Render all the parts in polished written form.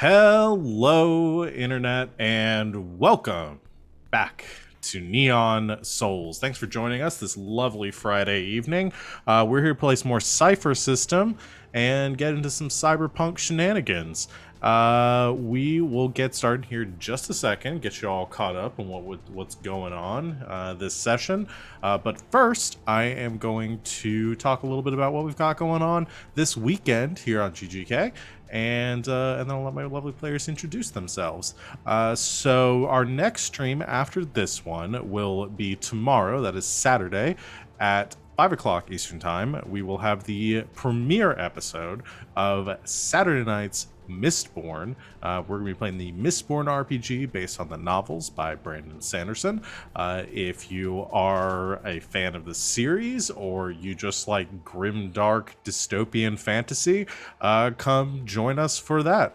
Hello, Internet, and welcome back to Neon Souls. Thanks for joining us this lovely Friday evening. We're here to play some more Cypher System and get into some cyberpunk shenanigans. We will get started here in just a second, get you all caught up on what's going on this session. But first, I am going to talk a little bit about what we've got going on this weekend here on GGK. And then I'll let my lovely players introduce themselves. So our next stream after this one will be tomorrow, that is Saturday, at 5 o'clock Eastern Time. We will have the premiere episode of Saturday night's Mistborn. We're going to be playing the Mistborn RPG based on the novels by Brandon Sanderson. If you are a fan of the series or you just like grim, dark, dystopian fantasy, come join us for that.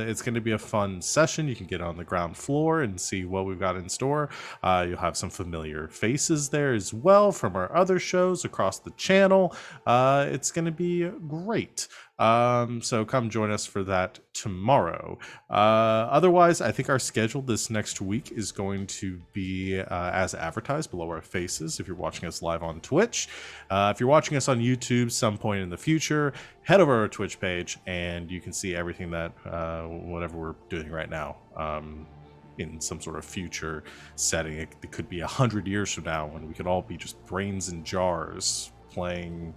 It's going to be a fun session. You can get on the ground floor and see what we've got in store. You'll have some familiar faces there as well from our other shows across the channel. It's going to be great. So come join us for that tomorrow. Otherwise, I think our schedule this next week is going to be as advertised below our faces if you're watching us live on Twitch. If you're watching us on YouTube some point in the future, head over to our Twitch page and you can see everything that whatever we're doing right now in some sort of future setting. It could be 100 years from now when we could all be just brains in jars playing,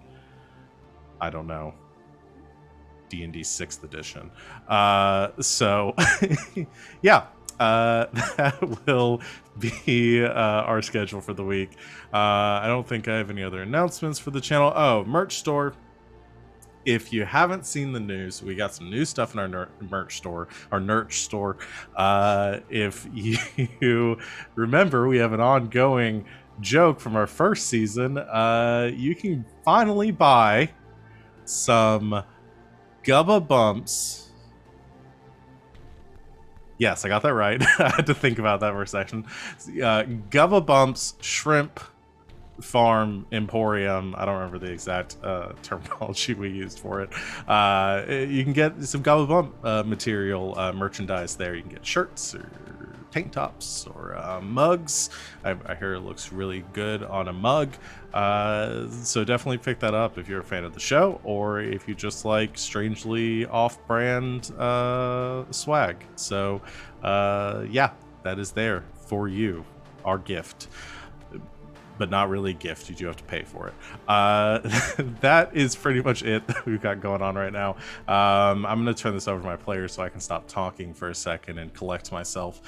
I don't know, D&D 6th edition. So yeah, that will be our schedule for the week. I don't think I have any other announcements for the channel. Oh, merch store. If you haven't seen the news, we got some new stuff in our merch store, our Nurch store. If you remember, we have an ongoing joke from our first season. You can finally buy some Gubba Bumps. Yes, I got that right. I had to think about that for a second. Gubba Bumps Shrimp Farm Emporium. I don't remember the exact terminology we used for it. You can get some Gubba Bump material merchandise there. You can get shirts or tank tops or mugs. I hear it looks really good on a mug. So definitely pick that up if you're a fan of the show or if you just like strangely off-brand swag. So yeah, that is there for you, our gift. But not really a gift. You do have to pay for it. That is pretty much it that we've got going on right now. I'm going to turn this over to my players so I can stop talking for a second and collect myself.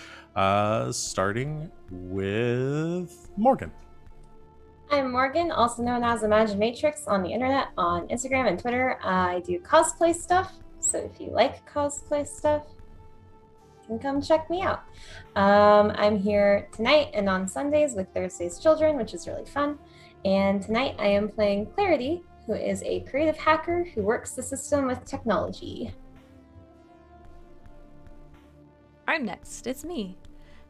Starting with Morgan. I'm Morgan, also known as Imaginatrix on the internet, on Instagram and Twitter. I do cosplay stuff, so if you like cosplay stuff, you can come check me out. I'm here tonight and on Sundays with Thursday's Children, which is really fun. And tonight I am playing Clarity, who is a creative hacker who works the system with technology. I'm next. It's me.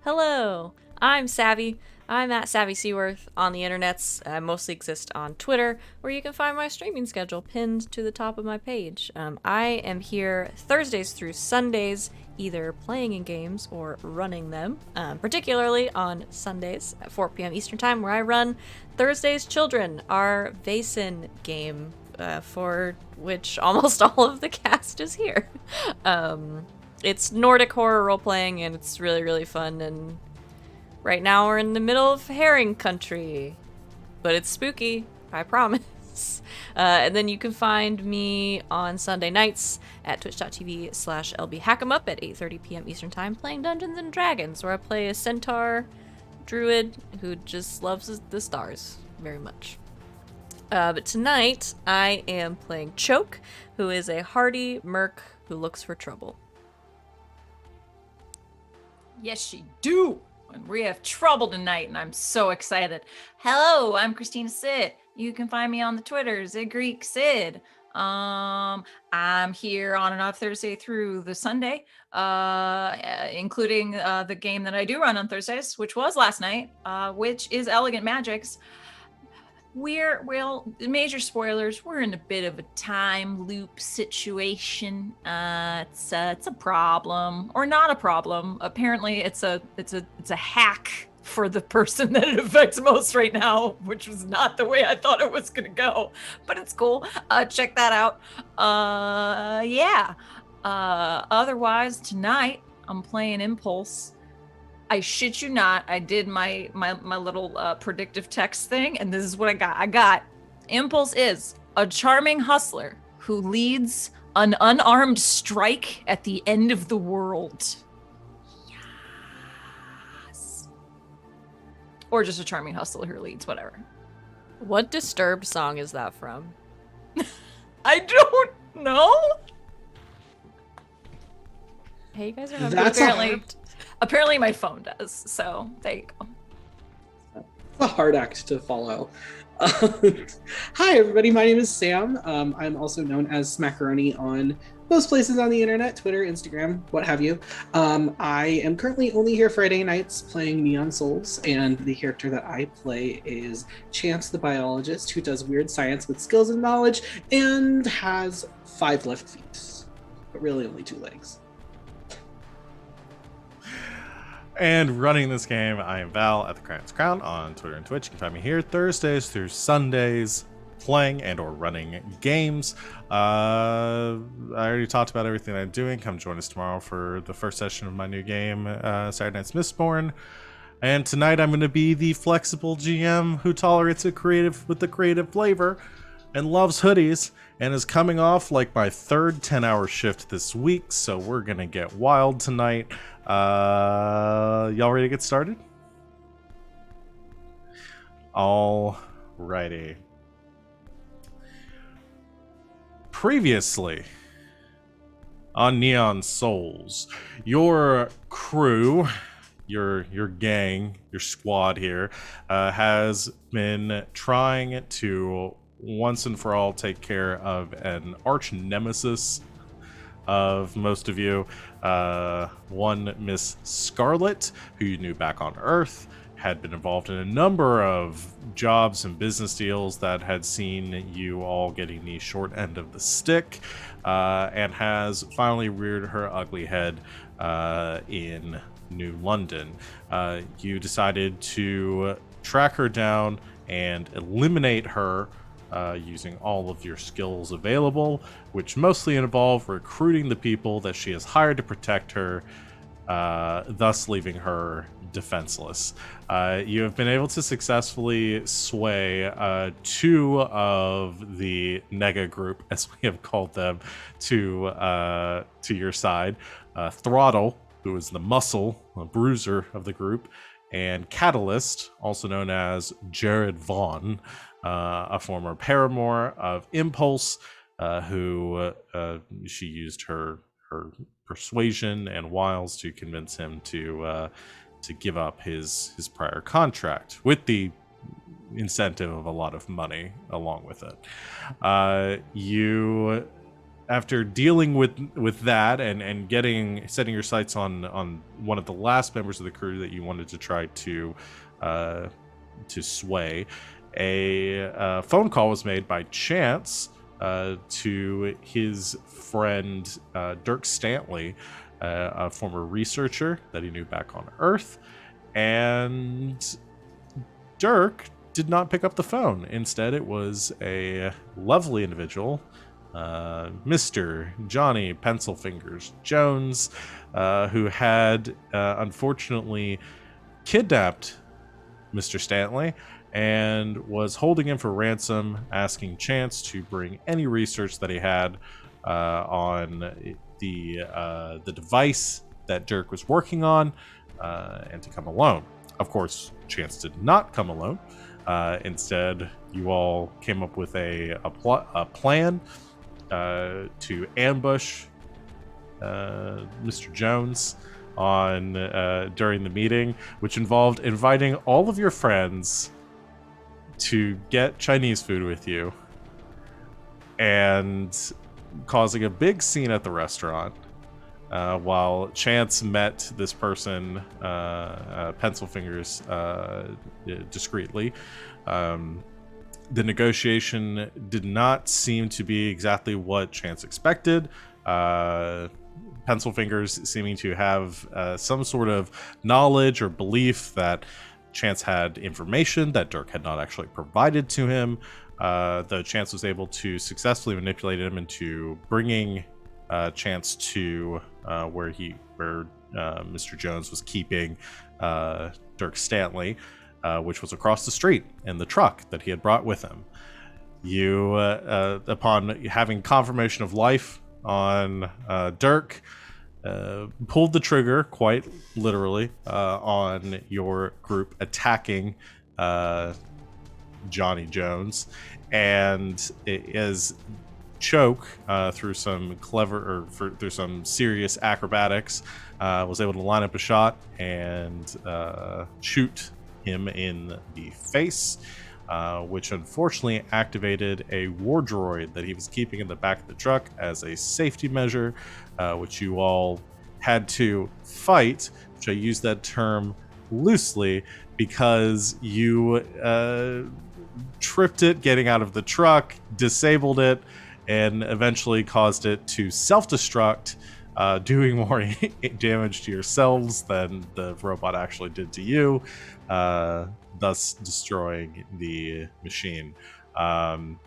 Hello. I'm Savvy. I'm at Savvy Seaworth on the internets. I mostly exist on Twitter, where you can find my streaming schedule pinned to the top of my page. I am here Thursdays through Sundays, either playing in games or running them, particularly on Sundays at 4 p.m. Eastern Time, where I run Thursday's Children, our Vaesen game, for which almost all of the cast is here. It's Nordic horror role-playing, and it's really, really fun, and right now we're in the middle of herring country, but it's spooky, I promise. And then you can find me on Sunday nights at twitch.tv/lbhackemup at 8:30 p.m. Eastern Time playing Dungeons & Dragons, where I play a centaur druid who just loves the stars very much. But tonight I am playing Choke, who is a hardy merc who looks for trouble. Yes, she do. And we have trouble tonight, and I'm so excited. Hello, I'm Christina Sid. You can find me on the Twitter, Zigreek Sid. I'm here on and off Thursday through the Sunday, including the game that I do run on Thursdays, which was last night, which is Elegant Magics. Major spoilers. We're in a bit of a time loop situation. It's a problem or not a problem. Apparently, it's a hack for the person that it affects most right now, which was not the way I thought it was gonna go. But it's cool. Check that out. Yeah. Otherwise, tonight I'm playing Impulse. I shit you not. I did my little predictive text thing, and this is what I got. I got Impulse is a charming hustler who leads an unarmed strike at the end of the world. Yes. Or just a charming hustler who leads, whatever. What Disturbed song is that from? I don't know. Hey, you guys remember? That's Apparently my phone does. So there you go. a hard act to follow. Hi, everybody. My name is Sam. I'm also known as Smackaroni on most places on the internet, Twitter, Instagram, what have you. I am currently only here Friday nights playing Neon Souls, and the character that I play is Chance the biologist, who does weird science with skills and knowledge and has 5 left feet, but really only 2 legs. And running this game, I am Val at the Crown's Crown on Twitter and Twitch. You can find me here Thursdays through Sundays, playing and or running games. I already talked about everything I'm doing. Come join us tomorrow for the first session of my new game, Saturday Night's Mistborn. And tonight I'm going to be the flexible GM who tolerates a creative with the creative flavor and loves hoodies and is coming off like my third 10-hour shift this week, so we're going to get wild tonight. Y'all ready to get started? Alrighty. Previously on Neon Souls, your crew, your gang, your squad here, has been trying to once and for all take care of an arch nemesis of most of you, one Miss Scarlet, who you knew back on Earth, had been involved in a number of jobs and business deals that had seen you all getting the short end of the stick, and has finally reared her ugly head in New London. You decided to track her down and eliminate her using all of your skills available, which mostly involve recruiting the people that she has hired to protect her, thus leaving her defenseless. You have been able to successfully sway 2 of the Nega group, as we have called them, to your side. Throttle, who is the muscle, a bruiser of the group, and Catalyst, also known as Jared Vaughn, a former paramour of Impulse, who she used her persuasion and wiles to convince him to give up his prior contract, with the incentive of a lot of money along with it. You, after dealing with that and setting your sights on one of the last members of the crew that you wanted to try to sway, a phone call was made by Chance to his friend Dirk Stantley, a former researcher that he knew back on Earth, and Dirk did not pick up the phone. Instead, it was a lovely individual, Mr. Johnny Pencilfingers Jones, who had unfortunately kidnapped Mr. Stantley and was holding him for ransom, asking Chance to bring any research that he had on the device that Dirk was working on, and to come alone. Of course, Chance did not come alone. Instead, you all came up with a plan to ambush Mr. Jones on during the meeting, which involved inviting all of your friends to get Chinese food with you and causing a big scene at the restaurant while Chance met this person, Pencilfingers, discreetly. The negotiation did not seem to be exactly what Chance expected. Pencil Fingers seeming to have some sort of knowledge or belief that Chance had information that Dirk had not actually provided to him. Though Chance was able to successfully manipulate him into bringing Chance to where Mr. Jones was keeping Dirk Stanley, which was across the street in the truck that he had brought with him. You, upon having confirmation of life on Dirk, pulled the trigger, quite literally, on your group attacking Johnny Jones, and as Choke, through some through some serious acrobatics, was able to line up a shot and shoot him in the face, which unfortunately activated a war droid that he was keeping in the back of the truck as a safety measure, which you all had to fight, which I use that term loosely because you tripped it getting out of the truck, disabled it, and eventually caused it to self-destruct, doing more damage to yourselves than the robot actually did to you, thus destroying the machine. And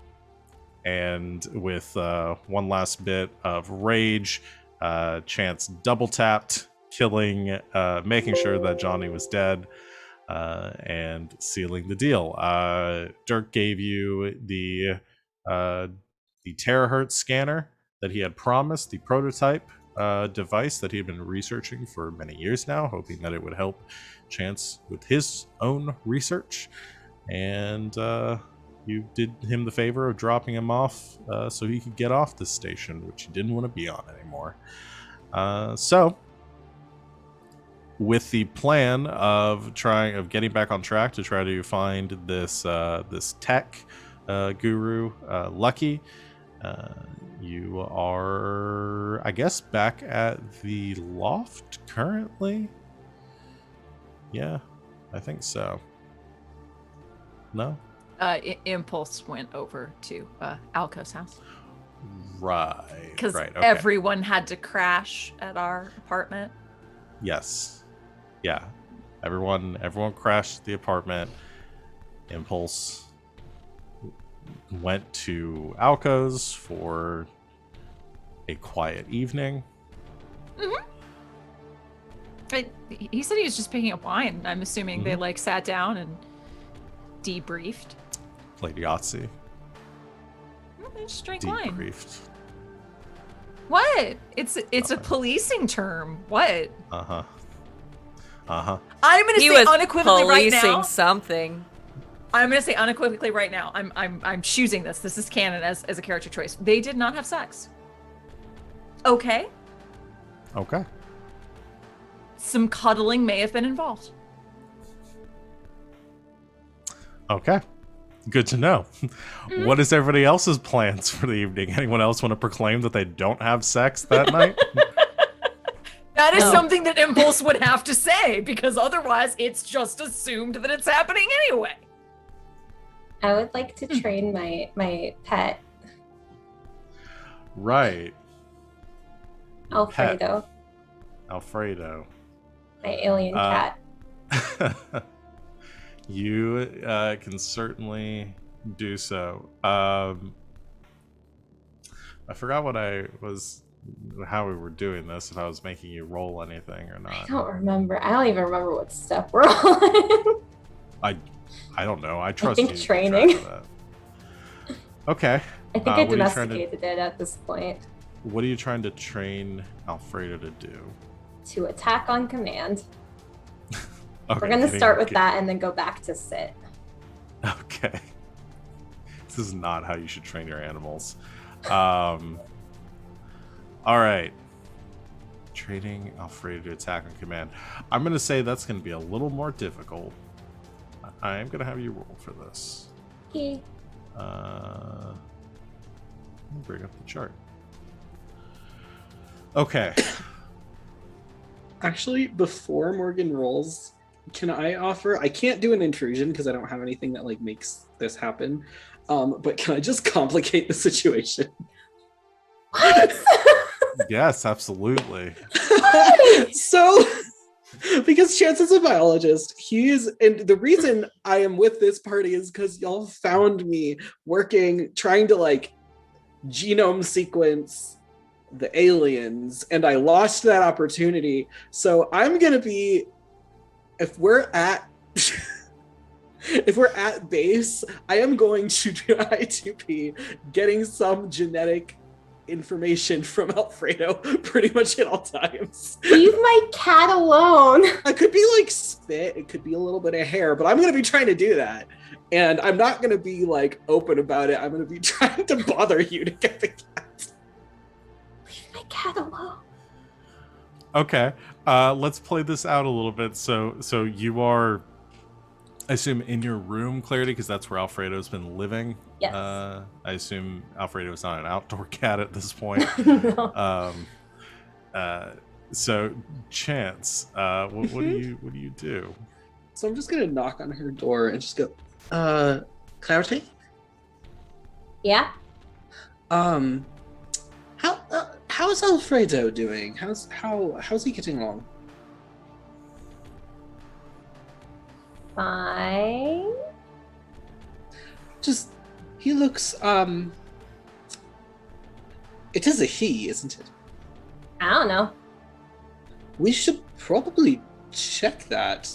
with one last bit of rage, Chance double tapped, killing, making sure that Johnny was dead, and sealing the deal. Dirk gave you the terahertz scanner that he had promised, the prototype device that he had been researching for many years now, hoping that it would help Chance with his own research. And you did him the favor of dropping him off so he could get off this station, which he didn't want to be on anymore. So, with the plan of getting back on track to try to find this tech guru, Lucky, you are, I guess, back at the loft currently. Yeah, I think so. No? Impulse went over to Alco's house. Right. Because okay. everyone had to crash at our apartment. Yes. Yeah. Everyone crashed at the apartment. Impulse went to Alco's for a quiet evening. Mm-hmm. He said he was just picking up wine. I'm assuming they sat down and debriefed. Played Yahtzee. Just drink wine. Debriefed. What? It's a policing term. What? Uh-huh. I'm gonna say unequivocally right now. Policing something. I'm gonna say unequivocally right now. I'm choosing this. This is canon as a character choice. They did not have sex. Okay. Okay. Some cuddling may have been involved. Okay. Good to know. Mm-hmm. What is everybody else's plans for the evening? Anyone else want to proclaim that they don't have sex that night? That is something that Impulse would have to say, because otherwise it's just assumed that it's happening anyway. I would like to train my pet. Right. Alfredo. Alfredo. My alien cat. You can certainly do so. I forgot how we were doing this, if I was making you roll anything or not. I don't remember. I don't even remember what step we're on. I don't know. I trust I think you. Training. Okay. I think I domesticated it at this point. What are you trying to train Alfredo to do? To attack on command. Okay, we're going to start with that and then go back to sit. Okay. This is not how you should train your animals. All right. Training Alfredo to attack on command. I'm going to say that's going to be a little more difficult. I am going to have you roll for this. Okay. Let me bring up the chart. Okay. Actually, before Morgan rolls, can I offer? I can't do an intrusion because I don't have anything that makes this happen. but can I just complicate the situation? What? Yes, absolutely. So, because Chance is a biologist, and the reason I am with this party is because y'all found me trying to like genome sequence the aliens, and I lost that opportunity. So I'm gonna be, if we're at base, I am going to try to be getting some genetic information from Alfredo pretty much at all times. Leave my cat alone. It could be like spit, it could be a little bit of hair, but I'm going to be trying to do that. And I'm not going to be like open about it. I'm going to be trying to bother you to get the cat. Leave my cat alone. Okay, let's play this out a little bit. So you are, I assume, in your room, Clarity, because that's where Alfredo's been living. Yes. I assume Alfredo is not an outdoor cat at this point. No. So Chance, what do you do? So I'm just going to knock on her door and just go, Clarity? Yeah? How's Alfredo doing? How's he getting along? Fine. Just, he looks, it is a he, isn't it? I don't know. We should probably check that.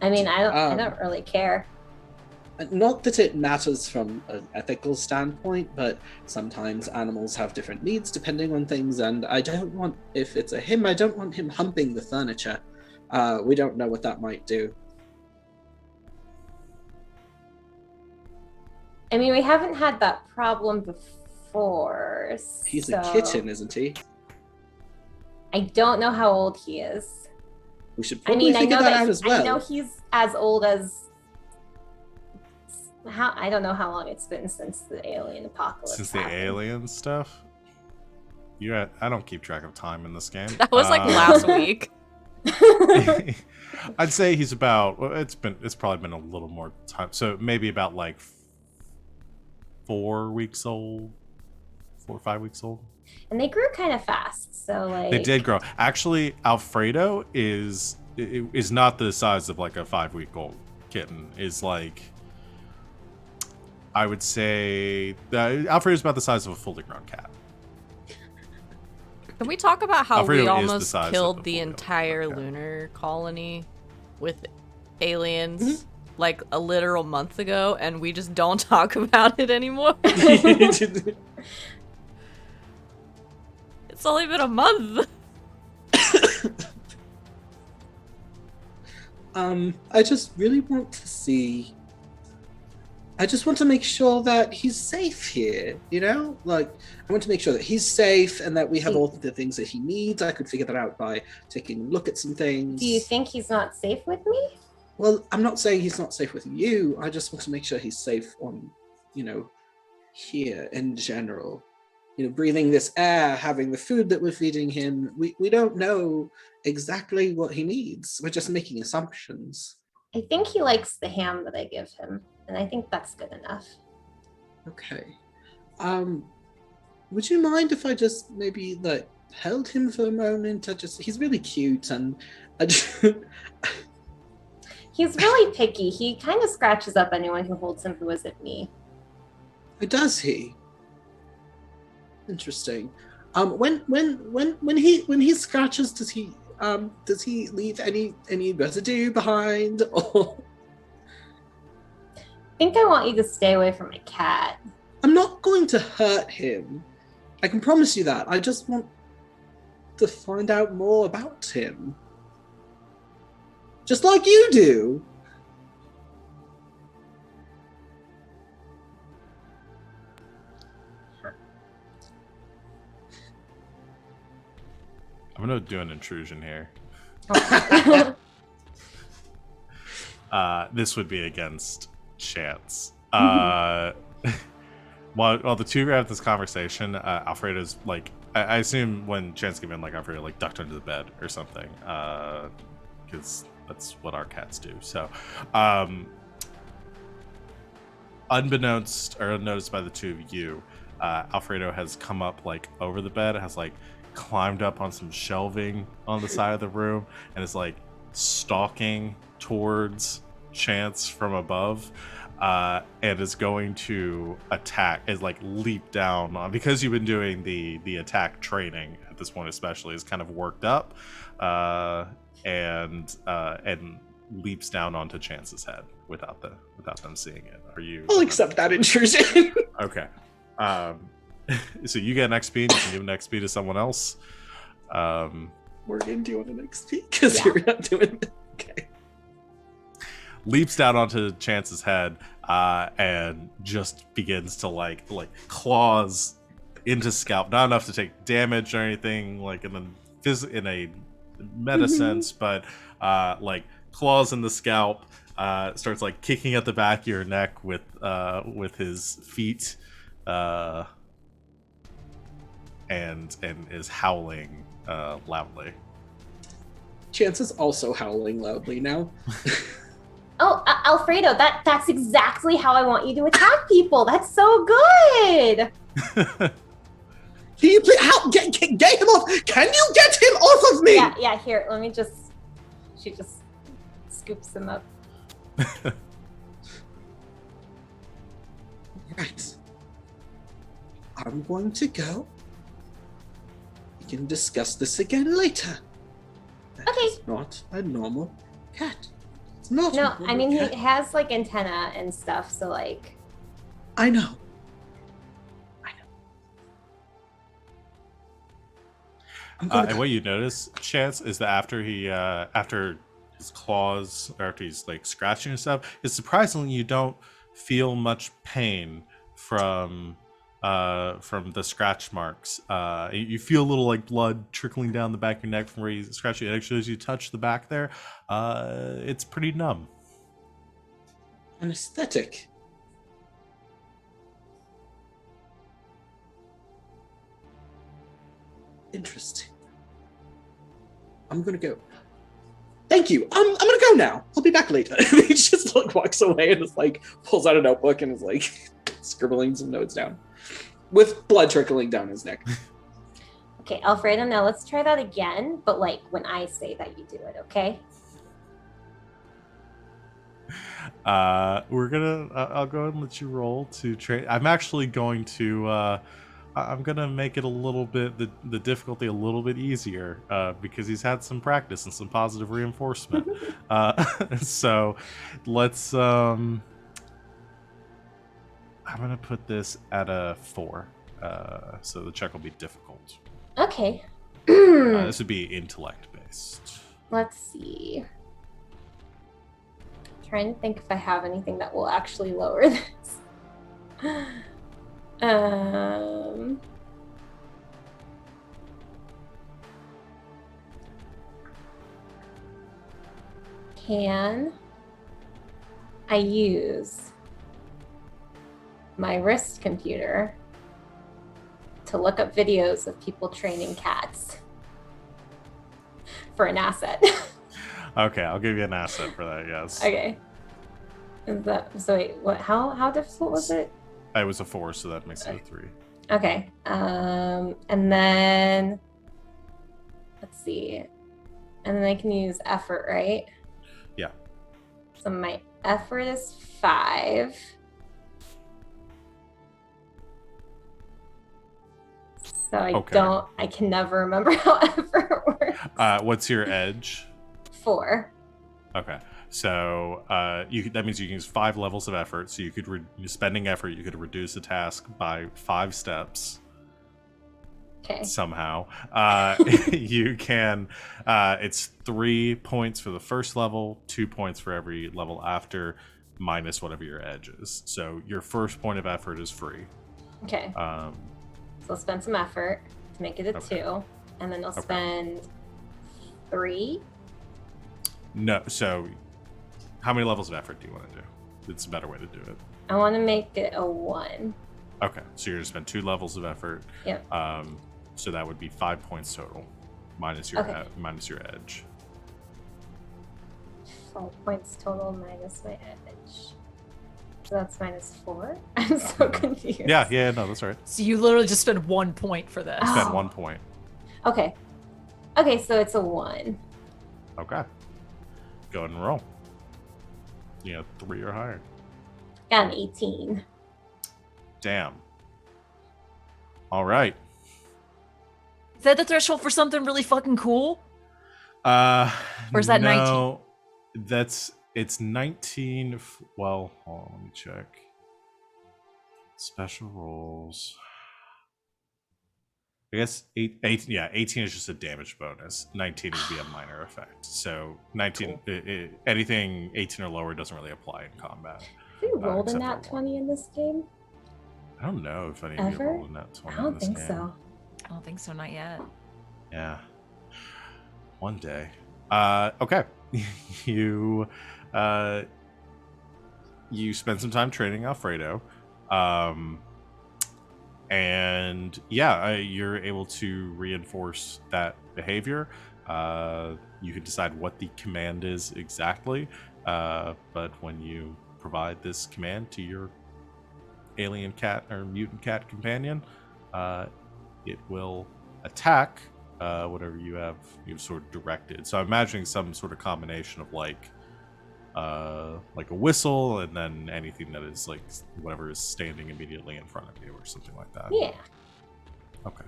I mean, I don't really care. Not that it matters from an ethical standpoint, but sometimes animals have different needs depending on things, and I don't want, if it's a him, I don't want him humping the furniture. We don't know what that might do. I mean, we haven't had that problem before. He's so a kitten, isn't he? I don't know how old he is. We should I probably mean, figure that out as well. I know he's as old as I don't know how long it's been since the alien apocalypse. Since the alien stuff? I don't keep track of time in this game. That was like last week. I'd say he's about, well, it's probably been a little more time. So maybe about like 4 weeks old, 4 or 5 weeks old. And they grew kind of fast, so like They did grow. Actually, Alfredo is not the size of like a 5-week-old kitten. Is like, I would say Alfredo's about the size of a fully grown cat. Can we talk about how Alfredo we is the almost size of killed a the fully entire grown cat. lunar colony with aliens like a literal month ago, and we just don't talk about it anymore? It's only been a month. I just really want to see. I just want to make sure that he's safe here, you know? Like, I want to make sure that he's safe and that we have all the things that he needs. I could figure that out by taking a look at some things. Do you think he's not safe with me? Well, I'm not saying he's not safe with you. I just want to make sure he's safe on, here in general. Breathing this air, having the food that we're feeding him. We don't know exactly what he needs. We're just making assumptions. I think he likes the ham that I give him, and I think that's good enough. Okay. Would you mind if I just maybe held him for a moment? He's really cute, and He's really picky. He kind of scratches up anyone who holds him who isn't me. Does he? Interesting. When he scratches, does he leave any residue behind? Or I think I want you to stay away from my cat. I'm not going to hurt him. I can promise you that. I just want to find out more about him. Just like you do. I'm gonna do an intrusion here. This would be against Chance. While the two are having this conversation, Alfredo's like, I assume when Chance came in, like Alfredo ducked under the bed or something, because that's what our cats do. So, unbeknownst or unnoticed by the two of you, Alfredo has come up like over the bed, has like climbed up on some shelving on the side of the room, and is like stalking towards Chance from above, and is going to attack, is like leap down on, because you've been doing the attack training at this point, especially is kind of worked up, and leaps down onto Chance's head without them seeing it. Are you? I'll accept that intrusion. Okay. So you get an XP, and you can give an XP to someone else. Morgan, do you want an XP? Because Yeah. you're not doing it. Okay. Leaps down onto Chance's head, and just begins to like claws into scalp. Not enough to take damage or anything, like in a meta sense, but like claws in the scalp. Starts like kicking at the back of your neck with his feet, and is howling loudly. Chance is also howling loudly now. Oh, Alfredo, that's exactly how I want you to attack people. That's so good. Can you please get him off? Can you get him off of me? Yeah. Here, let me just. She just scoops him up. Right. I'm going to go. We can discuss this again later. That Okay. is not a normal cat. It's not. No, a normal I mean cat. he has like antenna and stuff, so like. I know. I'm gonna And what you notice, Chance, is that after his claws, or after he's like scratching and stuff, it's surprisingly you don't feel much pain from the scratch marks. You feel a little like blood trickling down the back of your neck from where you scratch it. Actually, as you touch the back there, it's pretty numb. Anesthetic. Interesting. I'm gonna go. Thank you. I'm gonna go now. I'll be back later. He just like walks away and just like pulls out a notebook and is like scribbling some notes down, with blood trickling down his neck. Okay, Alfredo, now let's try that again, but like when I say that you do it, okay? We're gonna. I'll go ahead and let you roll to train. I'm actually going to. I'm gonna make it a little bit the difficulty a little bit easier, because he's had some practice and some positive reinforcement. So let's. I'm gonna put this at a 4. So the check will be difficult. Okay. This would be intellect based. Let's see. Trying to think if I have anything that will actually lower this. Can I use my wrist computer to look up videos of people training cats for an asset? Okay, I'll give you an asset for that. Yes. Okay. Is that so? Wait, what? How difficult was it? It was a 4, so that makes it a 3. Okay. And then let's see. And then I can use effort, right? Yeah. So my effort is 5. So I can never remember how effort works. What's your edge? 4. Okay, so that means you can use 5 levels of effort. So you could spending effort, you could reduce a task by 5 steps. Okay. Somehow, you can. It's 3 points for the first level, 2 points for every level after, minus whatever your edge is. So your first point of effort is free. Okay. So I'll spend some effort to make it a 2, and then I'll spend 3. No, so how many levels of effort do you want to do? It's a better way to do it. I want to make it a 1. Okay, so you're going to spend 2 levels of effort. Yep. So that would be 5 points total, minus your minus your edge. 5 points total minus my edge. So that's -4. I'm so confused. Yeah, no, that's right. So you literally just spend 1 point for this. Spend Oh. 1 point. Okay. Okay, so it's a 1. Okay. Go ahead and roll. You know, 3 or higher. Got an 18. Damn. All right. Is that the threshold for something really fucking cool? Or is that 19? No, it's 19. Well, hold on, let me check. Special rolls. I guess 18 is just a damage bonus. 19 would be a minor effect. So 19, Cool. Anything 18 or lower doesn't really apply in combat. Have you rolled a except nat for one. 20 in this game? I don't know if any of you Ever? rolled in that 20 I in don't this think game. so. I don't think so, not yet. Yeah. One day. Okay. you spend some time training Alfredo. And yeah, you're able to reinforce that behavior. You can decide what the command is exactly, but when you provide this command to your alien cat or mutant cat companion, it will attack whatever you've sort of directed. So I'm imagining some sort of combination of like a whistle and then anything that is like whatever is standing immediately in front of you or something like that. Yeah. Okay.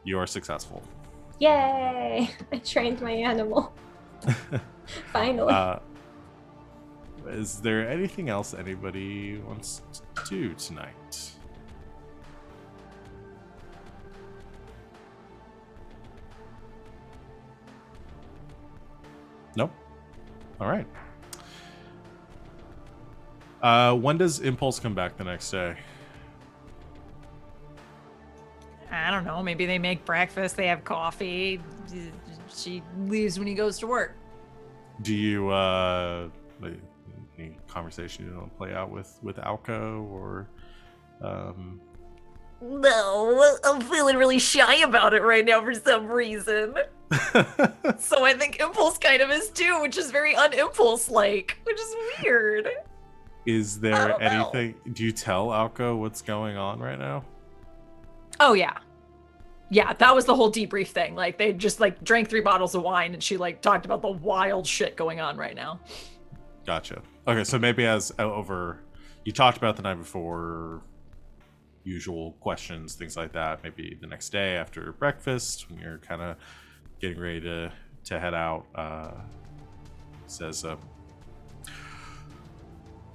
You are successful. Yay! I trained my animal. Finally. Is there anything else anybody wants to do tonight? Nope. All right. When does Impulse come back the next day? I don't know. Maybe they make breakfast, they have coffee. She leaves when he goes to work. Do you any conversation you don't play out with Alco or No, I'm feeling really shy about it right now for some reason. So I think Impulse kind of is too, which is very un-Impulse-like, which is weird. Is I there don't know. anything? Do you tell Alco what's going on right now? Oh yeah. Yeah, that was the whole debrief thing. Like they just like drank 3 bottles of wine and she like talked about the wild shit going on right now. Gotcha. Okay, so maybe as over, you talked about the night before, usual questions, things like that. Maybe the next day after breakfast, when you're kind of getting ready to head out, says,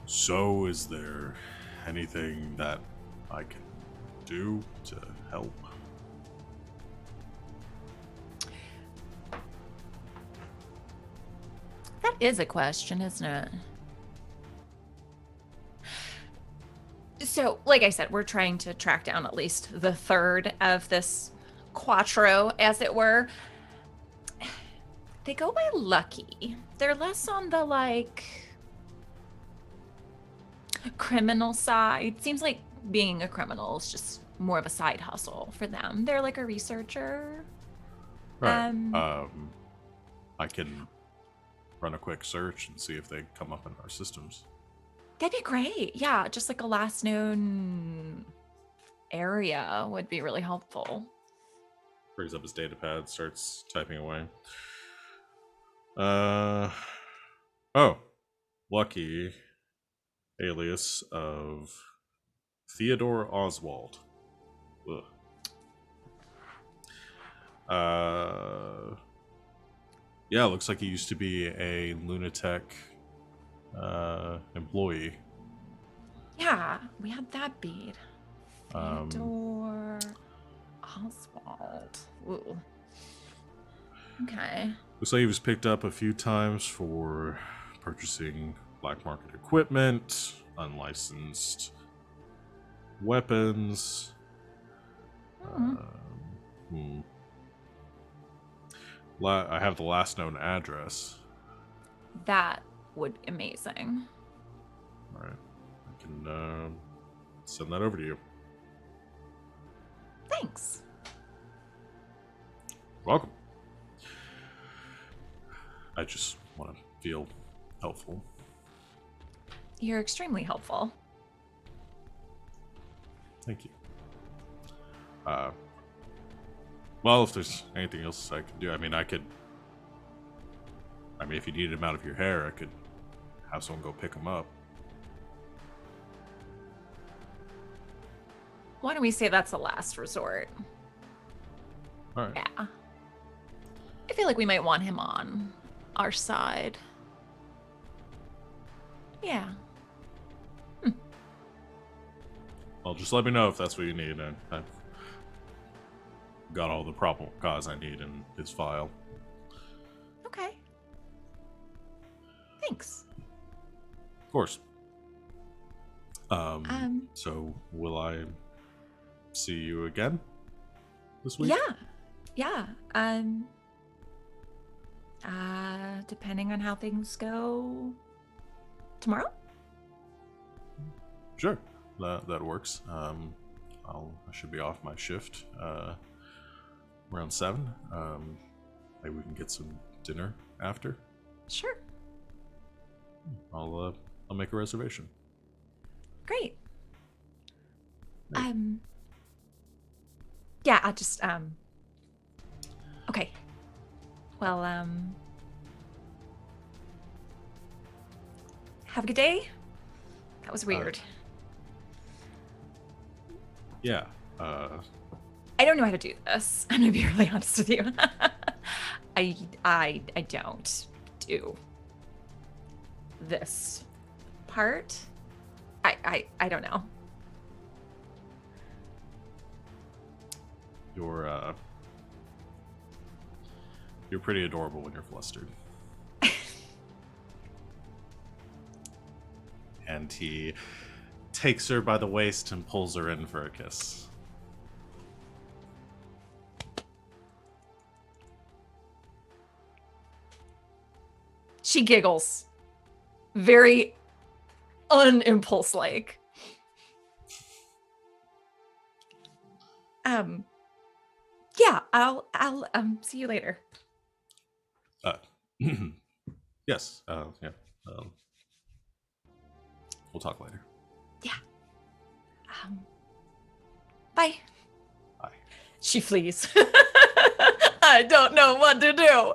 "So, is there anything that I can do to help?" That is a question, isn't it? So, like I said, we're trying to track down at least the third of this quattro, as it were. They go by Lucky. They're less on the, like, criminal side. Seems like being a criminal is just more of a side hustle for them. They're like a researcher. Right. I can run a quick search and see if they come up in our systems. That'd be great. Yeah, just like a last known area would be really helpful. Brings up his data pad, starts typing away. Oh, Lucky, alias of Theodore Oswald. Ugh. Yeah, looks like he used to be a Lunatech employee. Yeah, we had that beat. Um, Theodore Oswald. Ooh. Okay. Looks like he was picked up a few times for purchasing black market equipment, unlicensed weapons. I have the last known address. That would be amazing. All right, I can send that over to you. Thanks. Welcome. I just want to feel helpful. You're extremely helpful. Thank you. Well, if there's anything else I can do, I mean, if you needed him out of your hair, I could have someone go pick him up. Why don't we say that's a last resort? All right. Yeah. I feel like we might want him on our side. Yeah. Well, just let me know if that's what you need. I've got all the probable cause I need in his file. Okay. Thanks. Of course. So will I see you again this week? Yeah. Depending on how things go tomorrow? Sure. That works. I should be off my shift around 7. Maybe we can get some dinner after. Sure. I'll make a reservation. Great. Right. Yeah, I'll just okay. Well, have a good day. That was weird. Yeah. I don't know how to do this. I'm gonna be really honest with you. I don't do this part. I don't know. You're pretty adorable when you're flustered. And he takes her by the waist and pulls her in for a kiss. She giggles. Very unimpulse like. Yeah, I'll see you later. Yes. Yeah. We'll talk later. Yeah. Bye. Bye. She flees. I don't know what to do.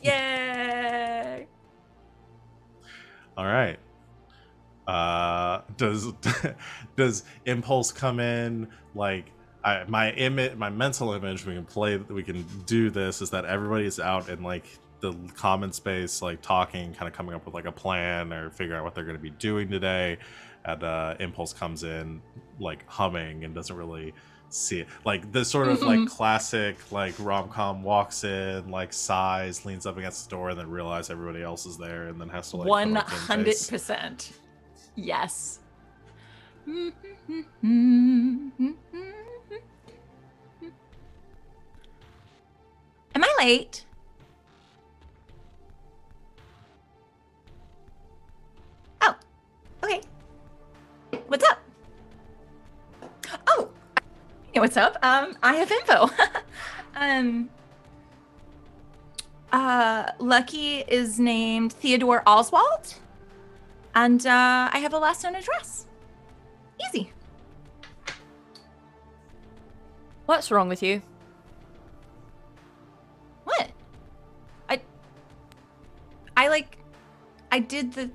Yay. All right. Does impulse come in like my mental image we can do this is that everybody's out in like the common space, like talking, kind of coming up with like a plan or figuring out what they're going to be doing today, and impulse comes in like humming and doesn't really see it, like this sort of like classic like rom-com, walks in, like sighs, leans up against the door, and then realizes everybody else is there, and then has to like 100%. Yes. Am I late? Oh, okay. What's up? Oh, you know what's up. I have info. Lucky is named Theodore Oswald, and I have a last known address. Easy. What's wrong with you? What? I did the,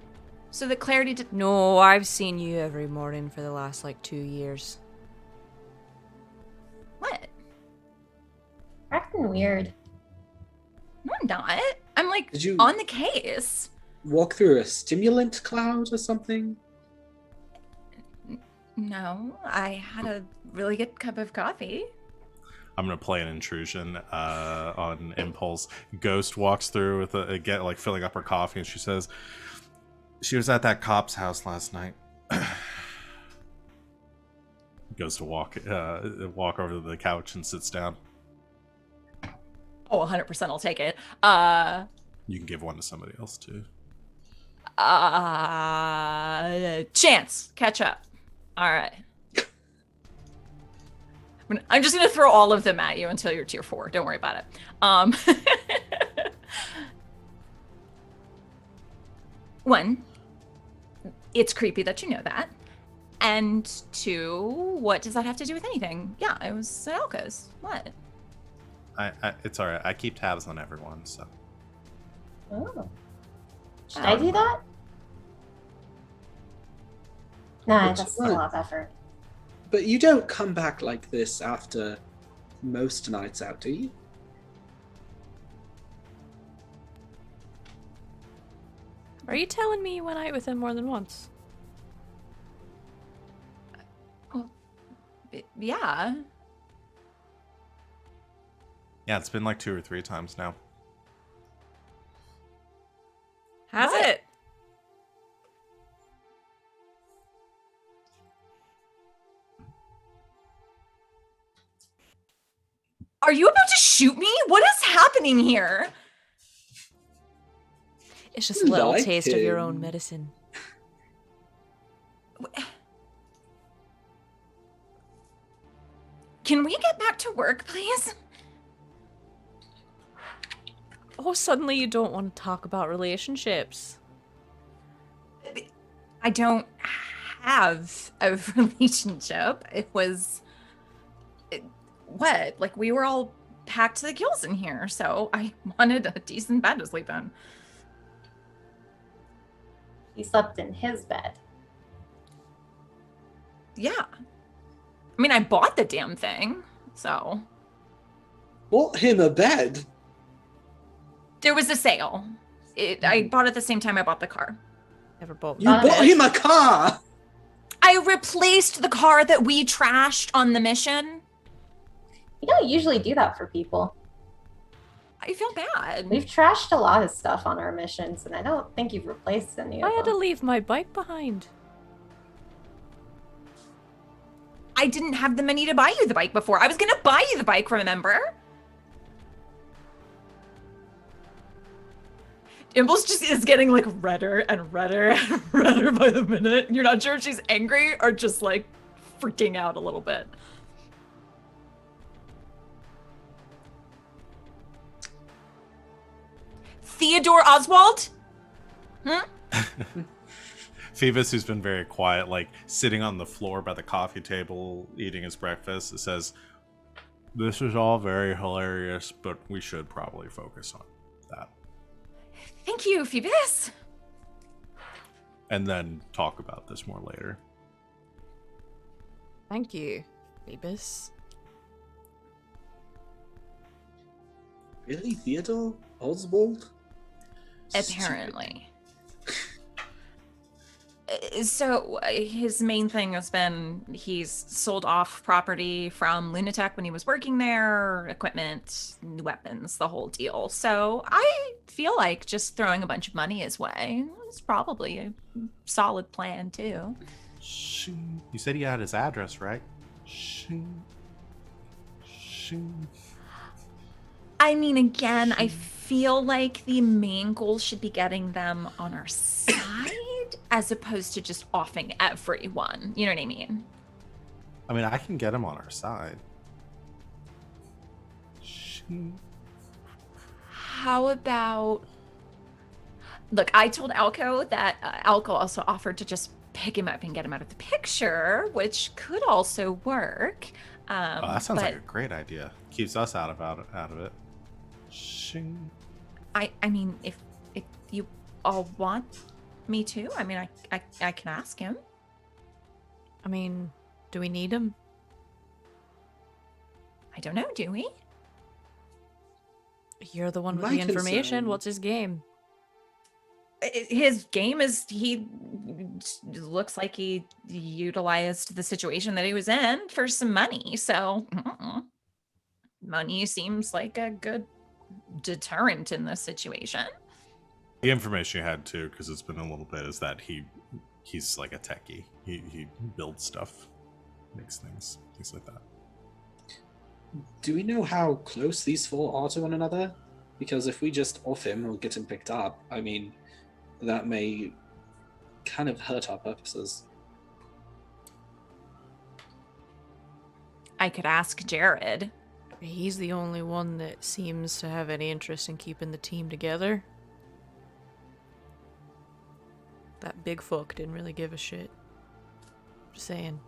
so that Clarity did. No, I've seen you every morning for the last like 2 years. What? Acting weird. No, I'm not. I'm like Did you- on the case. Walk through a stimulant cloud or something? No, I had a really good cup of coffee. I'm gonna play an intrusion on impulse. Ghost walks through with again, like filling up her coffee, and she says, "She was at that cop's house last night." Goes to walk over to the couch and sits down. Oh, 100%. I'll take it. You can give one to somebody else too. Chance, catch up. All right. I'm just gonna throw all of them at you until you're tier 4. Don't worry about it. one, it's creepy that you know that. And two, what does that have to do with anything? Yeah, it was at Alco's. What? It's all right. I keep tabs on everyone, so. Oh. Should I do that? Nah, that's a lot of effort. But you don't come back like this after most nights out, do you? Are you telling me you went out with him more than once? Yeah. Yeah, it's been like 2 or 3 times now. Has What? it? Are you about to shoot me? What is happening here? It's just a little Like taste of your him. own medicine. Can we get back to work, please? Oh, suddenly you don't want to talk about relationships. I don't have a relationship. It was... what? Like, we were all packed to the gills in here, so I wanted a decent bed to sleep in. He slept in his bed. Yeah. I mean, I bought the damn thing, so... Bought him a bed? There was a sale. I bought it the same time I bought the car. Never bought You Bought a bought bed? him a car! I replaced the car that we trashed on the mission. You don't usually do that for people. I feel bad. We've trashed a lot of stuff on our missions, and I don't think you've replaced any I of had to them. leave my bike behind. I didn't have the money to buy you the bike before. I was gonna buy you the bike, remember? Impulse just is getting like redder and redder and redder by the minute. You're not sure if she's angry or just like freaking out a little bit. Theodore Oswald? Phoebus, who's been very quiet, like sitting on the floor by the coffee table eating his breakfast, says, "This is all very hilarious, but we should probably focus on that. Thank you, Phoebus. And then talk about this more later." Thank you, Phoebus. Really, Theodore Oswald? Apparently. So his main thing has been he's sold off property from Lunatech when he was working there, equipment, weapons, the whole deal. So I feel like just throwing a bunch of money his way is probably a solid plan too. Shing. You said he had his address, right? Shing. Shing. I mean, again, I feel like the main goal should be getting them on our side as opposed to just offing everyone. You know what I mean? I mean, I can get him on our side. Shing. How about... Look, I told Alco that Alco also offered to just pick him up and get him out of the picture, which could also work. Oh, that sounds like but a great idea. Keeps us out of it. Shing. I mean, if you all want me to, I mean, I can ask him. I mean, do we need him? I don't know, do we? You're the one with My the information. concern- What's his game? His game is he looks like he utilized the situation that he was in for some money. So money seems like a good deterrent in this situation. The information you had too, because it's been a little bit, is that he's like a techie. He builds stuff, makes things like that. Do we know how close these four are to one another? Because if we just off him or get him picked up, I mean, that may kind of hurt our purposes. I could ask Jared. He's the only one that seems to have any interest in keeping the team together. That big fuck didn't really give a shit. Just saying.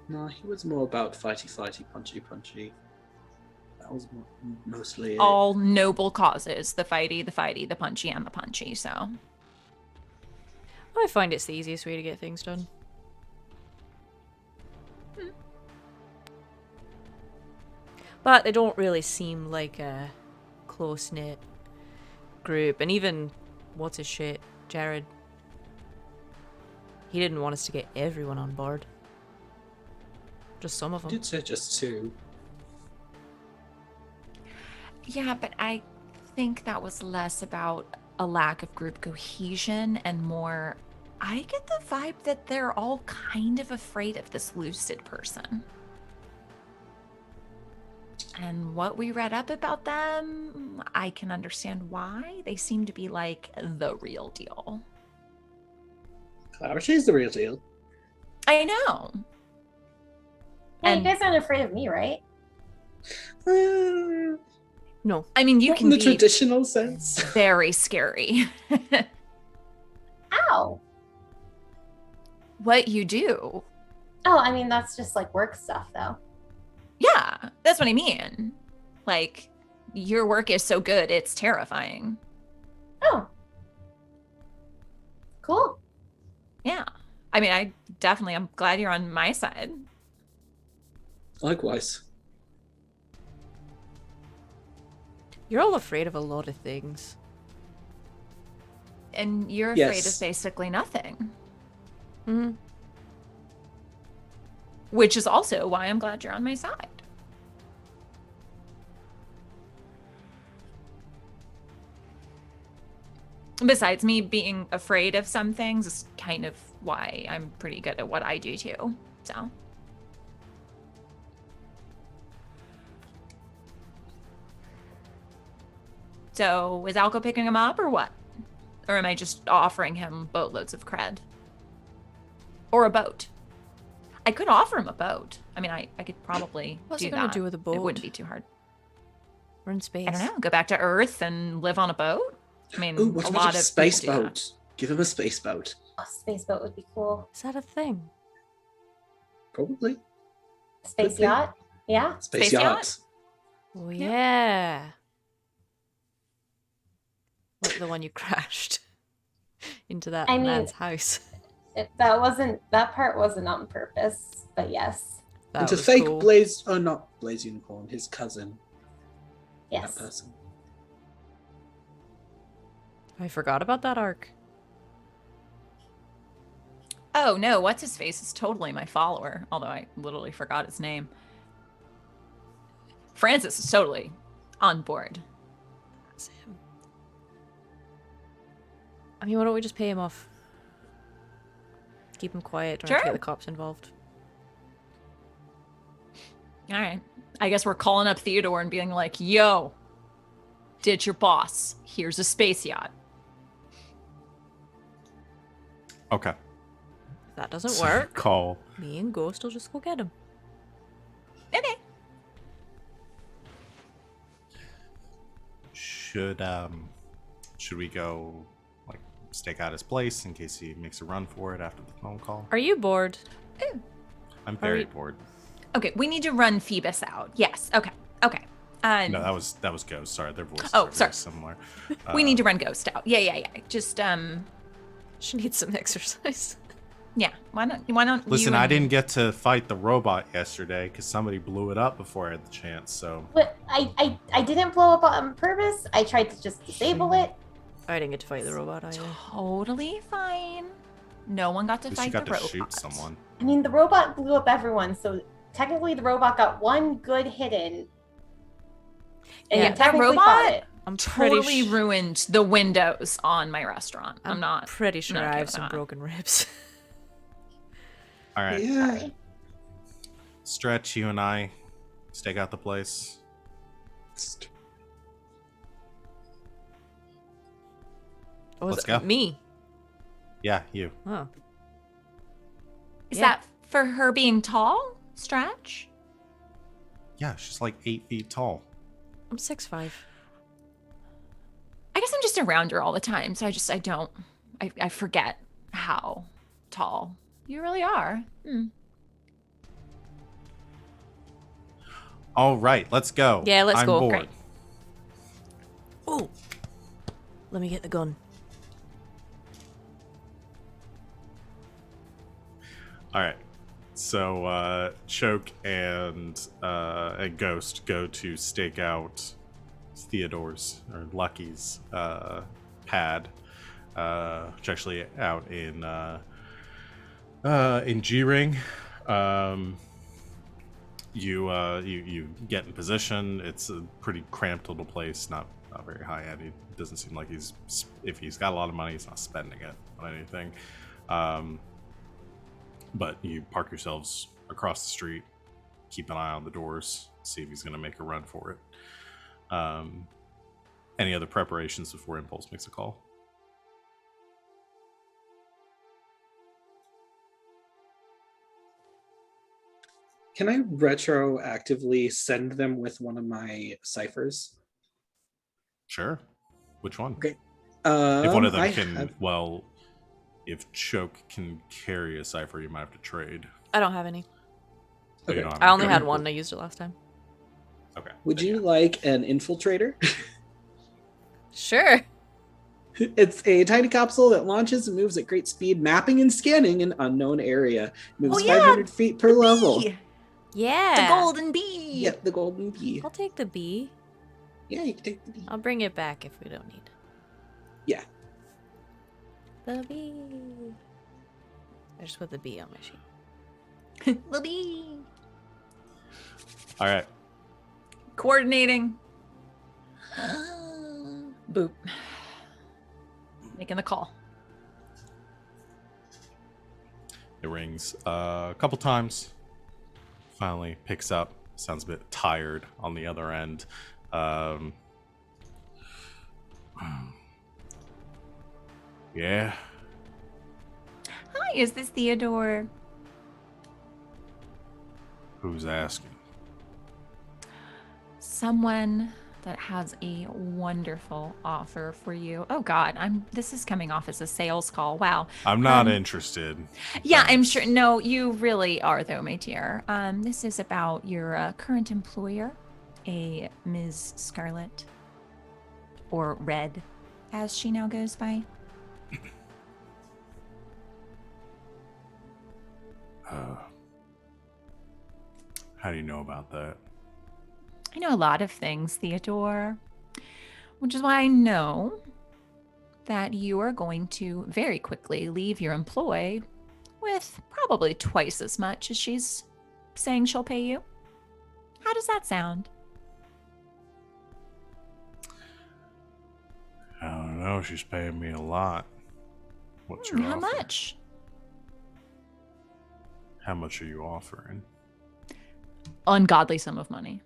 No, he was more about fighty, punchy. That was mostly it. All noble causes: the fighty, the punchy, and the punchy. So I find it's the easiest way to get things done. But they don't really seem like a close-knit group. And even, what's his shit, Jared, he didn't want us to get everyone on board. Just some of I them. did say just 2. yeah, but I think that was less about a lack of group cohesion and more. I get the vibe that they're all kind of afraid of this lucid person. And what we read up about them, I can understand why. They seem to be like the real deal. Clarity's the real deal. I know. Hey, And- you guys aren't afraid of me, right? No. I mean, you Not can in the be traditional sense. very scary. Ow! What you do. Oh, I mean, that's just like work stuff, though. Yeah, that's what I mean. Like, your work is so good, it's terrifying. Oh. Cool. Yeah. I mean, I'm glad you're on my side. Likewise. You're all afraid of a lot of things. And you're afraid Yes. of basically nothing. Mm-hmm. Which is also why I'm glad you're on my side. Besides me being afraid of some things is kind of why I'm pretty good at what I do too. So is Alco picking him up or what? Or am I just offering him boatloads of cred? Or a boat? I could offer him a boat. I mean, I could probably What's do he gonna that. do with a boat? It wouldn't be too hard. We're in space. I don't know. Go back to Earth and live on a boat? I mean, Ooh, what a about lot a of space people do that. boat? Give him a space boat. Oh, space boat would be cool. Is that a thing? Probably. Space Could be. yacht? Yeah. Space Space yacht? yacht. Oh, Yeah. yeah. Like the one you crashed into that I mean- man's house. That part wasn't on purpose, but yes. That And to was fake cool. Blaze, oh, not Blaze Unicorn, his cousin, Yes. that person. I forgot about that arc. Oh, no. What's his face is totally my follower. Although I literally forgot his name. Francis is totally on board. That's him. I mean, why don't we just pay him off? Keep him quiet. Don't have to Sure. get the cops involved. All right. I guess we're calling up Theodore and being like, yo, ditch your boss. Here's a space yacht. Okay. If that doesn't So work, Call. me and Ghost will just go get him. Okay. Should we go like stake out his place in case he makes a run for it after the phone call? Are you bored? I'm very we- bored. Okay, we need to run Phoebus out. Yes. Okay. Okay. No, that was Ghost. Sorry, their voices Oh, are sorry. very similar. we need to run Ghost out. Yeah. Just She needs some exercise. yeah. Why don't Listen, you I and- didn't get to fight the robot yesterday because somebody blew it up before I had the chance. So But I didn't blow up on purpose. I tried to just disable it. I didn't get to fight the robot either. Totally fine. No one got to at least you fight got the to robot. shoot someone. I mean, the robot blew up everyone, so technically the robot got one good hit in. And Yeah, you that technically robot- fought it. I'm pretty Totally ruined the windows on my restaurant. I'm not. pretty sure not I okay have with some that. broken ribs. All right, Yeah. Sorry. Stretch, you and I stake out the place. Oh, Let's is go. it me? Yeah, you. Oh. Is Yeah. that for her being tall? Stretch? Yeah, she's like 8 feet tall. I'm 6'5". I guess I'm just around her all the time, so I forget how tall you really are. All right, let's go. Yeah, let's I'm go. bored. Great. Oh, let me get the gun. All right. So Choke and Ghost go to stake out Theodore's or Lucky's pad, which actually out in G-Ring. You get in position. It's a pretty cramped little place, not very high end. It doesn't seem like if he's got a lot of money, he's not spending it on anything. But you park yourselves across the street, keep an eye on the doors, see if he's going to make a run for it. Any other preparations before Impulse makes a call? Can I retroactively send them with one of my ciphers? Sure. Which one? Okay. If one of them I can, have- well, if Choke can carry a cipher, you might have to trade. I don't have any. Oh, you Okay. don't have I only any? had one. I used it last time. Okay. Would then you yeah. like an infiltrator? Sure. It's a tiny capsule that launches and moves at great speed, mapping and scanning an unknown area. Moves Oh, yeah, 500 feet per level. Bee! Yeah. The golden bee. Yep, the golden bee. I'll take the bee. Yeah, you can take the bee. I'll bring it back if we don't need it. Yeah. The bee. I just put the bee on my sheet. The bee. All right. Coordinating. Boop. Making the call. It rings a couple times. Finally picks up. Sounds a bit tired on the other end. Yeah. Hi, is this Theodore? Who's asking? Someone that has a wonderful offer for you. Oh God, this is coming off as a sales call. Wow. I'm not interested. Yeah, I'm Thanks. sure. No, you really are, though, my dear. This is about your current employer, a Ms. Scarlet, or Red, as she now goes by. How do you know about that? I know a lot of things, Theodore, which is why I know that you are going to very quickly leave your employ with probably twice as much as she's saying she'll pay you. How does that sound? I don't know. She's paying me a lot. What's your How offer? much? How much are you offering? Ungodly sum of money.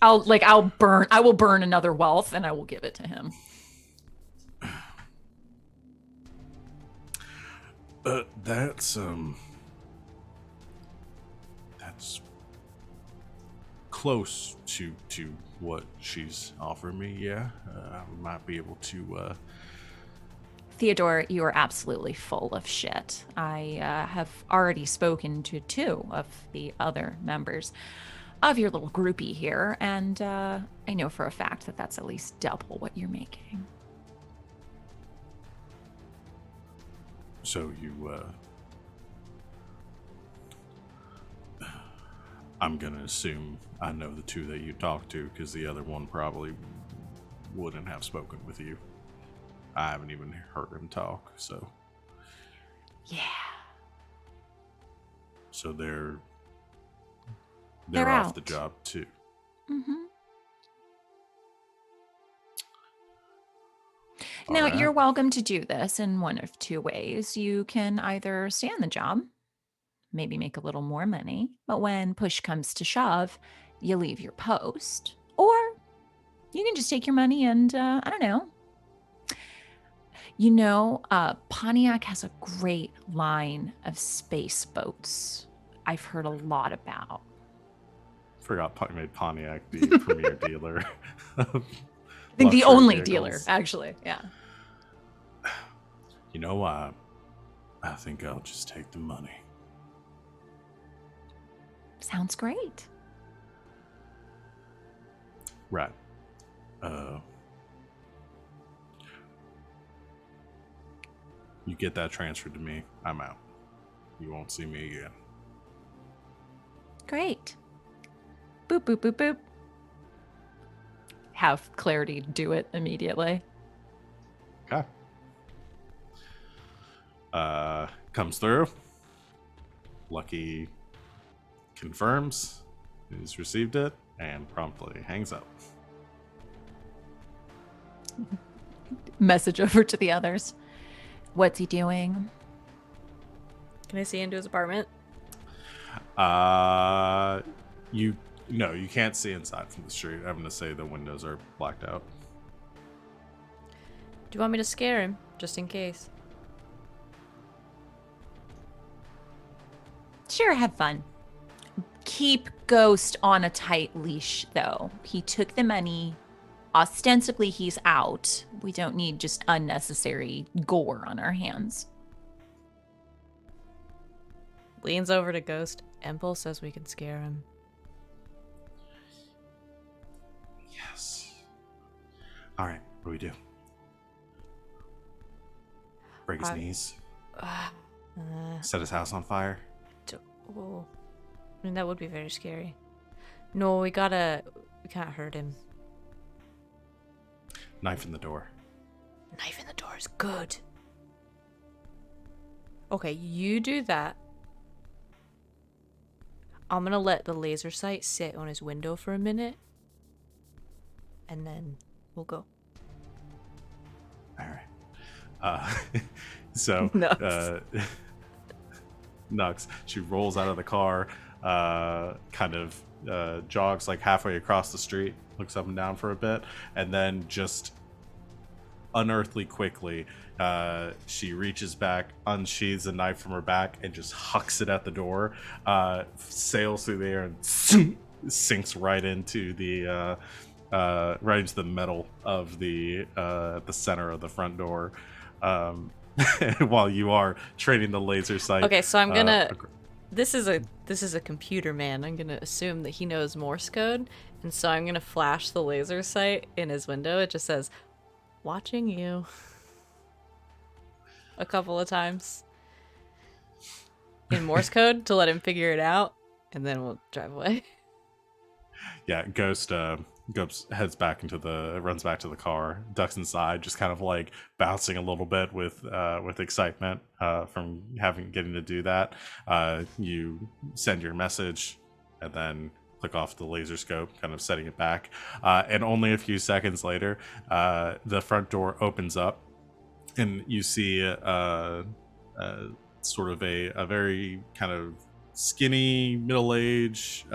I will burn another wealth and I will give it to him. That's close to what she's offering me. Yeah, I might be able to. Theodore, you are absolutely full of shit. I have already spoken to 2 of the other members of your little groupie here, and I know for a fact that that's at least double what you're making. So you. I'm gonna assume I know the 2 that you talked to, because the other one probably wouldn't have spoken with you. I haven't even heard him talk, so. Yeah. So they're They're off out. the job too. Mm-hmm. All Now, right. you're welcome to do this in one of 2 ways. You can either stay on the job, maybe make a little more money, but when push comes to shove, you leave your post. Or you can just take your money and, I don't know. You know, Pontiac has a great line of space boats I've heard a lot about. forgot made Pontiac the premier dealer. I think the luxury only vehicles. dealer, actually. Yeah. You know what? I think I'll just take the money. Sounds great. Right. You get that transferred to me, I'm out. You won't see me again. Great. Boop, boop, boop, boop. Have Clarity do it immediately. Okay. Comes through. Lucky confirms he's received it and promptly hangs up. Message over to the others. What's he doing? Can I see into his apartment? You can't see inside from the street. I'm gonna say the windows are blacked out. Do you want me to scare him, just in case? Sure, have fun. Keep Ghost on a tight leash, though. He took the money. Ostensibly, he's out. We don't need just unnecessary gore on our hands. Leans over to Ghost. Empel says we can scare him. Yes. All right. What do we do? Break his knees? Set his house on fire? Oh, I mean, that would be very scary. No, we can't hurt him. Knife in the door. Knife in the door is good. Okay, you do that. I'm gonna let the laser sight sit on his window for a minute. And then we'll go. All right. So, Nux. Nux, she rolls out of the car, kind of jogs like halfway across the street, looks up and down for a bit, and then just unearthly quickly, she reaches back, unsheathes a knife from her back, and just hucks it at the door, sails through the air, and sinks right into the metal of the center of the front door. While you are trading the laser sight. Okay, so I'm gonna. This is a computer man. I'm gonna assume that he knows Morse code, and so I'm gonna flash the laser sight in his window. It just says, "Watching you." A couple of times in Morse code to let him figure it out, and then we'll drive away. Yeah, Ghost runs back to the car, ducks inside, just kind of like bouncing a little bit with excitement from getting to do that. You send your message and then click off the laser scope, kind of setting it back. And only a few seconds later, the front door opens up, and you see sort of a very kind of skinny middle-aged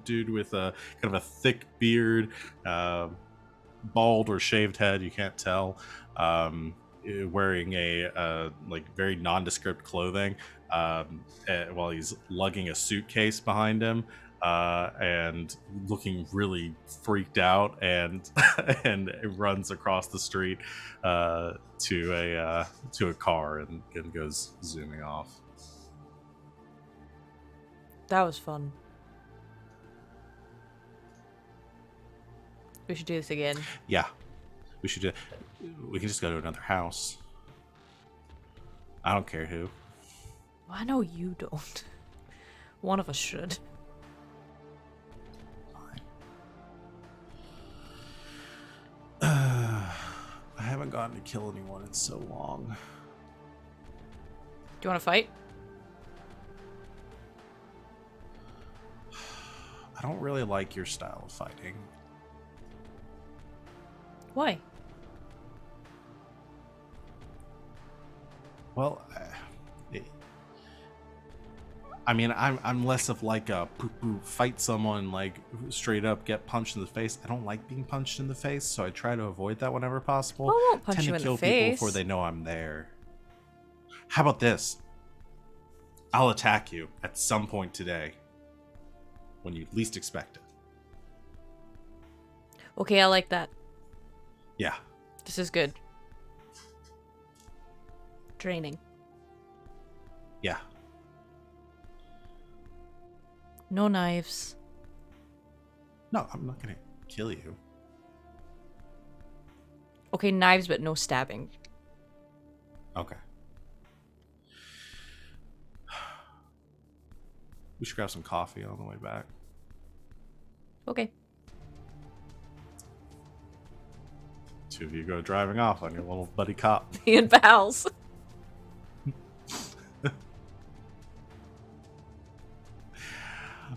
dude with a kind of a thick beard, bald or shaved head, you can't tell, wearing a like very nondescript clothing, while he's lugging a suitcase behind him, and looking really freaked out, and and runs across the street to a car and goes zooming off. That was fun. We should do this again. Yeah, we should. We can just go to another house. I don't care who. Well, I know you don't. One of us should. I haven't gotten to kill anyone in so long. Do you want to fight? I don't really like your style of fighting. Why? Well, I mean, I'm less of like a poo-poo fight someone, like straight up get punched in the face. I don't like being punched in the face, so I try to avoid that whenever possible. Well, I won't punch Tend you to in kill the people face. before they know I'm there. How about this? I'll attack you at some point today when you least expect it. Okay, I like that. Yeah. This is good. Draining. Yeah. No knives. No, I'm not gonna kill you. Okay, knives, but no stabbing. Okay. We should grab some coffee on the way back. Okay. Two of you go driving off on your little buddy cop. Me and pals.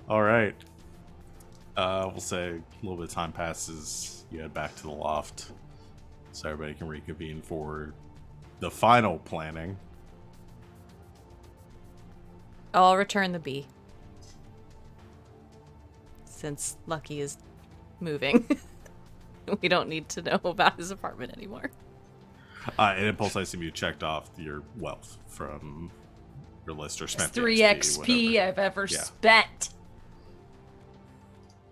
All right. We'll say a little bit of time passes. You head back to the loft so everybody can reconvene for the final planning. I'll return the bee. Since Lucky is moving. We don't need to know about his apartment anymore. And Impulse, I assume you checked off your wealth from your list or spent the 3 XP whatever. I've ever Yeah. spent.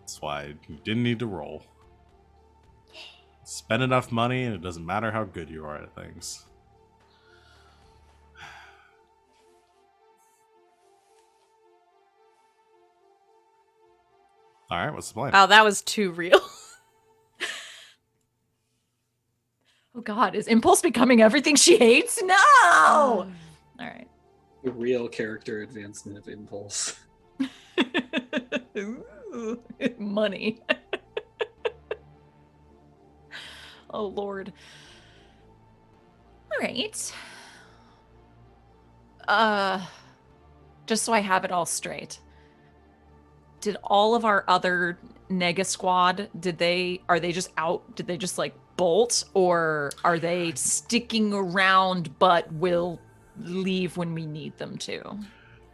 That's why you didn't need to roll. Spend enough money and it doesn't matter how good you are at things. All right, what's the plan? Wow, that was too real. Oh God, is Impulse becoming everything she hates? No! All right. A real character advancement of Impulse. Ooh, money. Oh Lord. All right. Just so I have it all straight. Did all of our other Nega squad, are they just out? Did they just like bolt, or are they sticking around but will leave when we need them to?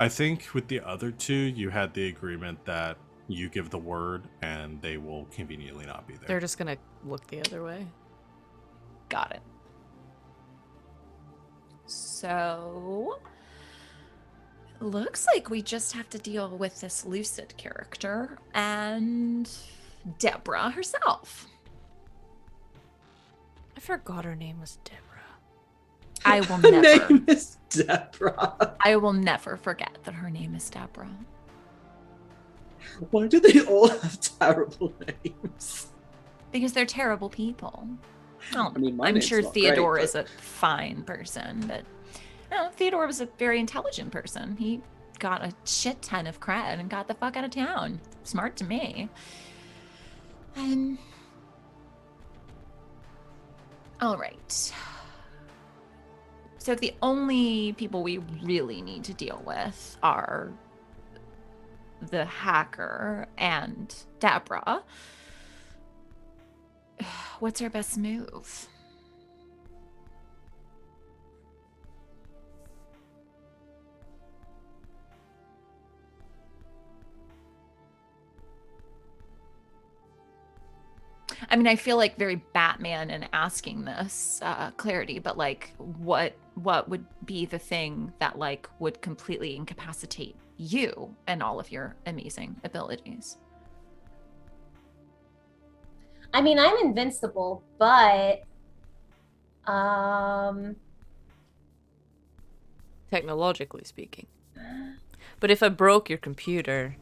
I think with the other two, you had the agreement that you give the word and they will conveniently not be there. They're just gonna look the other way. Got it. So, looks like we just have to deal with this Lucid character and Deborah herself. I forgot her name was Deborah. I will Her never. name is Deborah. I will never forget that her name is Deborah. Why do they all have terrible names? Because they're terrible people. Oh, I mean, my I'm name's sure not Theodore great, is a fine person, but no, Theodore was a very intelligent person. He got a shit ton of cred and got the fuck out of town. Smart to me. All right. So the only people we really need to deal with are the hacker and Deborah. What's our best move? I mean, I feel like very Batman in asking this clarity, but like, what would be the thing that like would completely incapacitate you and all of your amazing abilities? I mean, I'm invincible, but Technologically speaking. But if I broke your computer,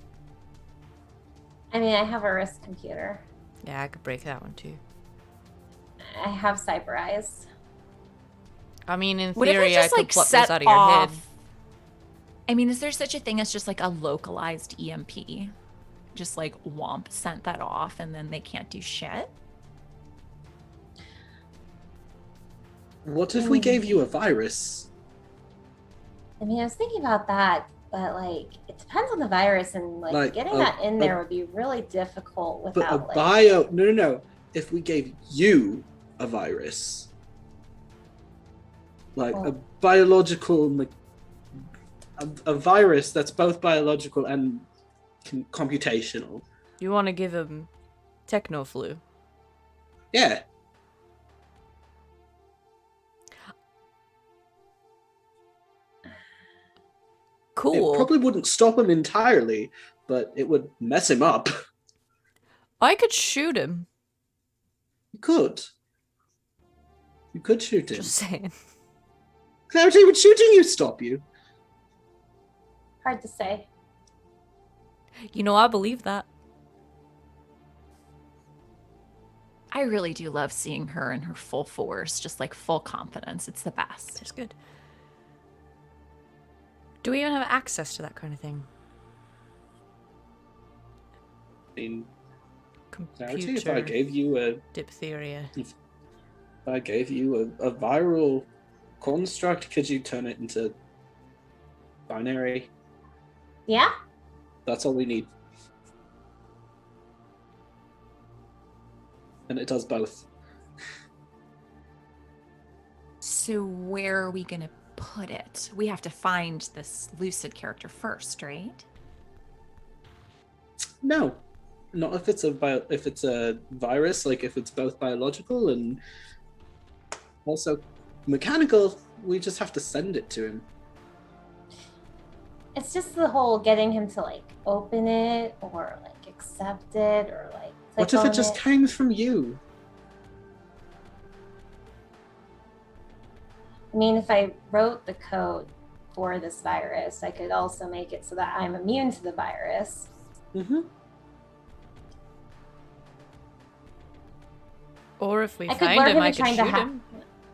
I mean, I have a wrist computer. yeah, I could break that one too. I have cyber eyes. I mean, in What if theory, I I just could like pluck set those out of your off? head. I mean, is there such a thing as just like a localized EMP? Just like Womp sent that off and then they can't do shit? What if we gave you a virus? I mean, I was thinking about that, but like, it depends on the virus, and like getting that in there would be really difficult But without a like. bio... No. If we gave you a virus. Like a biological... Like, a virus that's both biological and computational. You want to give him techno flu? Yeah. Cool. It probably wouldn't stop him entirely, but it would mess him up. I could shoot him. You could. You could shoot him. Just saying. Clarity, would shooting you stop you? Hard to say. You know, I believe that. I really do love seeing her in her full force, just like full confidence. It's the best. It's good. Do we even have access to that kind of thing? I mean, Computer Clarity, if I gave you a diphtheria. If I gave you a viral construct, could you turn it into binary? Yeah? That's all we need. And it does both. So where are we gonna put it? We have to find this Lucid character first, right? No, not if it's if it's a virus. Like if it's both biological and also mechanical, we just have to send it to him. It's just the whole getting him to like open it or like accept it or like click What if on it just came from you? I mean, if I wrote the code for this virus, I could also make it so that I'm immune to the virus. Mm-hmm. Or if we I could find lure him, him I into could trying to shoot hack. him.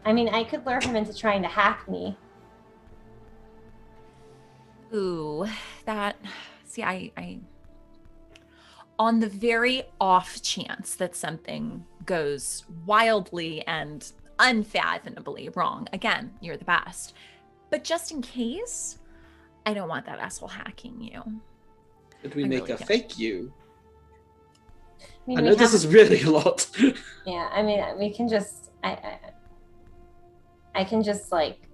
I mean, I could lure him into trying to hack me. Ooh, that. See, I. On the very off chance that something goes wildly and unfathomably wrong, again, you're the best. But just in case, I don't want that asshole hacking you. Could we I make really a don't. fake you? I mean, I we know this have- is really a lot. Yeah, I mean, we can just. I can just like.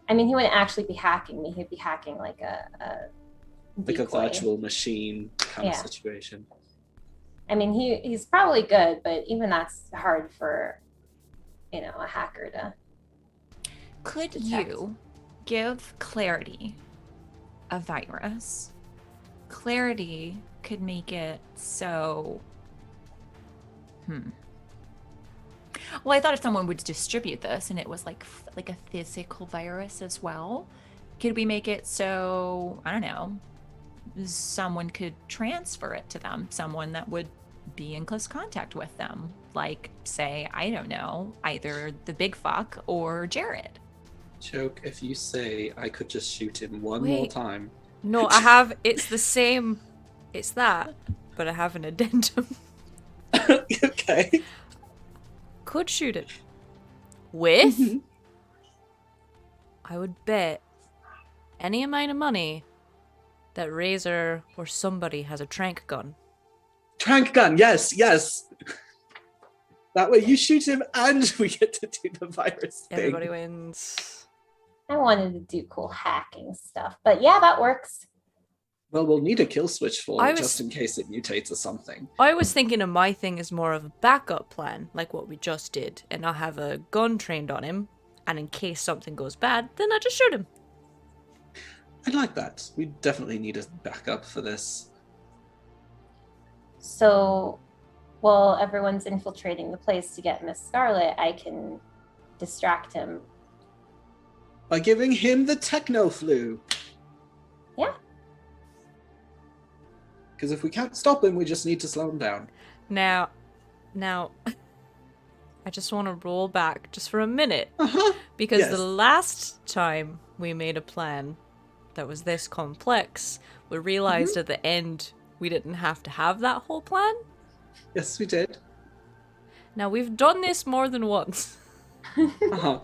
I mean, he wouldn't actually be hacking me. He'd be hacking like a Like a decoy. virtual machine kind of Yeah. situation. I mean, he's probably good, but even that's hard for, a hacker to. Could Detect. you give Clarity a virus? Clarity could make it so. Well, I thought if someone would distribute this and it was like a physical virus as well, could we make it so, I don't know, someone could transfer it to them, someone that would be in close contact with them, like say, I don't know, either the big fuck or Jared. Joke if you say I could just shoot him one more Wait. time. No, I have. It's the same. It's that, but I have an addendum. Okay. Could shoot it. With? Mhm. I would bet any amount of money that Razor or somebody has a trank gun. Trank gun, yes, yes. That way you shoot him and we get to do the virus thing. Everybody wins. I wanted to do cool hacking stuff, but yeah, that works. Well, we'll need a kill switch for I it was- just in case it mutates or something. I was thinking of my thing as more of a backup plan, like what we just did, and I'll have a gun trained on him, and in case something goes bad, then I just shoot him. I like that. We definitely need a backup for this. So, while everyone's infiltrating the place to get Miss Scarlet, I can distract him. By giving him the techno flu. Yeah. Because if we can't stop him, we just need to slow him down. Now, I just want to roll back just for a minute, Uh-huh. because Yes. the last time we made a plan that was this complex, we realized at the end we didn't have to have that whole plan. Yes, we did. Now, we've done this more than once. Uh-huh.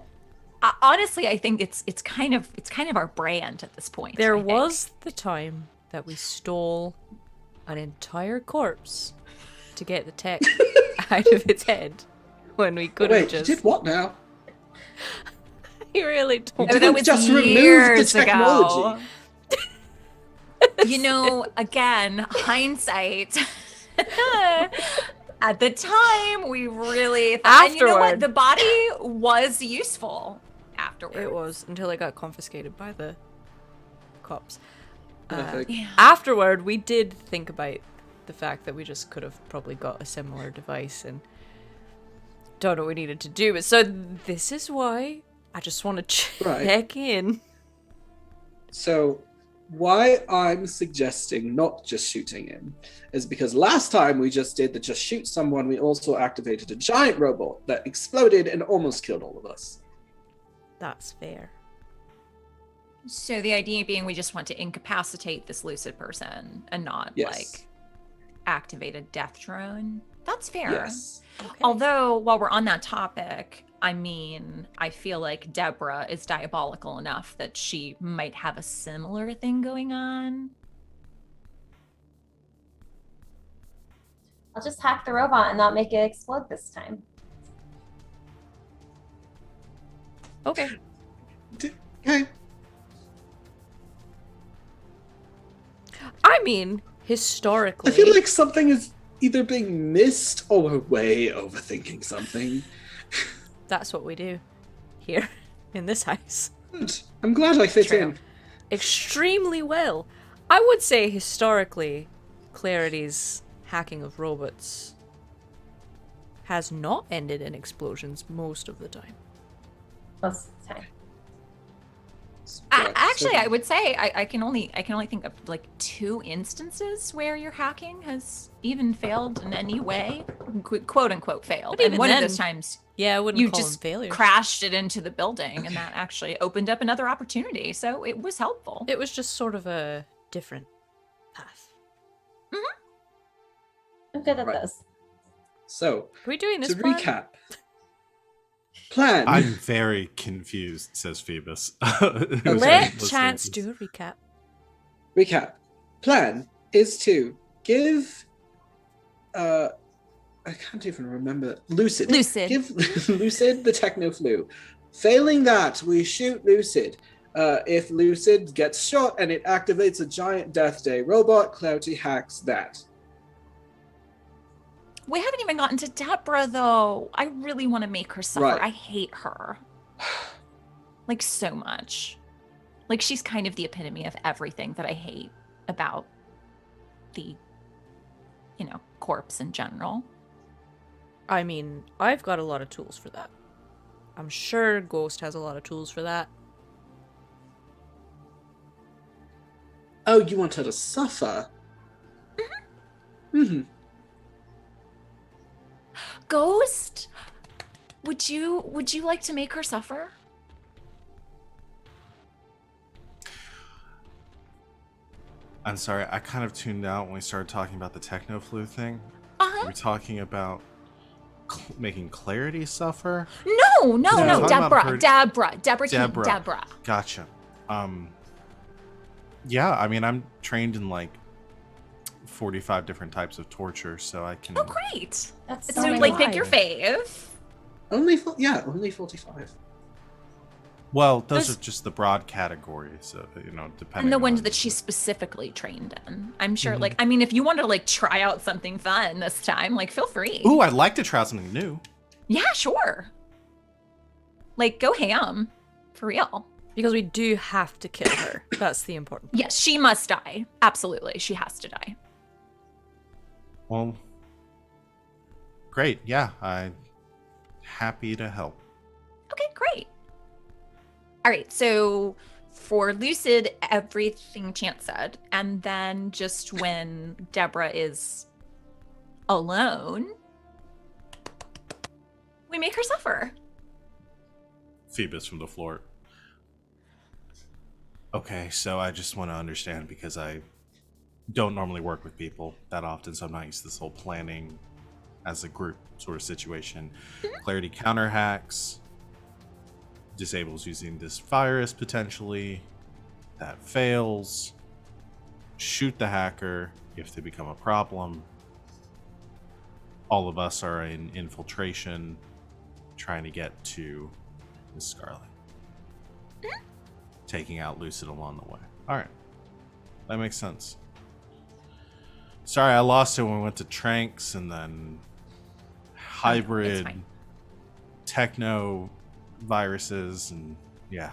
Honestly, I think it's kind of our brand at this point. There I think. was the time that we stole an entire corpse to get the tech out of its head when we could have Wait, just. you did what now? You really don't. You Oh, that didn't was just remove the years technology. ago. You know, again, hindsight. At the time, we really thought, and you know what? Afterward. The body was useful afterwards. It was until it got confiscated by the cops. Perfect. Yeah. Afterward, we did think about the fact that we just could have probably got a similar device and don't know what we needed to do. But so this is why I just want to check in. So why I'm suggesting not just shooting him is because last time we just did the just shoot someone, we also activated a giant robot that exploded and almost killed all of us. That's fair. So the idea being we just want to incapacitate this lucid person and not like activate a death drone. That's fair. Yes. Okay. Although while we're on that topic, I mean, I feel like Deborah is diabolical enough that she might have a similar thing going on. I'll just hack the robot and not make it explode this time. Okay. Okay. I mean, historically. I feel like something is either being missed or we're way overthinking something. That's what we do here in this house. Good. I'm glad I fit True. in. Extremely well. I would say historically, Clarity's hacking of robots has not ended in explosions most of the time. Most of the time. Actually, I would say I can only think of like 2 instances where your hacking has even failed in any way, quote unquote failed. But And even one then, of those times, yeah, I wouldn't you call just them failures. crashed it into the building, and that actually opened up another opportunity. So it was helpful. It was just sort of a different path. I'm good at Right. those. So, Are we doing this to plan? recap. Plan. I'm very confused, says Phoebus. Who's Let listening Chance to do this. a recap. Recap. Plan is to give I can't even remember. Lucid. Give Lucid the techno flu. Failing that, we shoot Lucid. If Lucid gets shot and it activates a giant Death Day robot, Clarity hacks that. We haven't even gotten to Deborah, though. I really want to make her suffer. Right. I hate her. Like, so much. Like, she's kind of the epitome of everything that I hate about the, corpse in general. I mean, I've got a lot of tools for that. I'm sure Ghost has a lot of tools for that. Oh, you want her to suffer? Mm-hmm. Ghost, would you like to make her suffer? I'm sorry, I kind of tuned out when we started talking about the techno flu thing. Uh-huh. Are we talking about making Clarity suffer? No, talking about Deborah. Gotcha. Yeah, I mean, I'm trained in like 45 different types of torture, so I can. Oh, great. That's So, so like, many. pick your fave. Only 45. Well, those There's- are just the broad categories, so, depending. And the ones on that she's specifically trained in. I'm sure, Mhm. like, I mean, if you want to, like, try out something fun this time, like, feel free. Ooh, I'd like to try something new. Yeah, sure. Like, go ham. For real. Because we do have to kill her. That's the important part. Yes, she must die. Absolutely. She has to die. Well, great. Yeah, I'm happy to help. Okay, great. All right, so for Lucid, everything Chance said. And then just when Deborah is alone, we make her suffer. Phoebus from the floor. Okay, so I just want to understand because I don't normally work with people that often, so I'm not used to this whole planning as a group sort of situation. Clarity counter hacks, disables using this virus potentially, that fails, shoot the hacker if they become a problem. All of us are in infiltration trying to get to Miss Scarlet. Taking out Lucid along the way. Alright. That makes sense. Sorry, I lost it when we went to Tranks and then hybrid fine. techno viruses and yeah.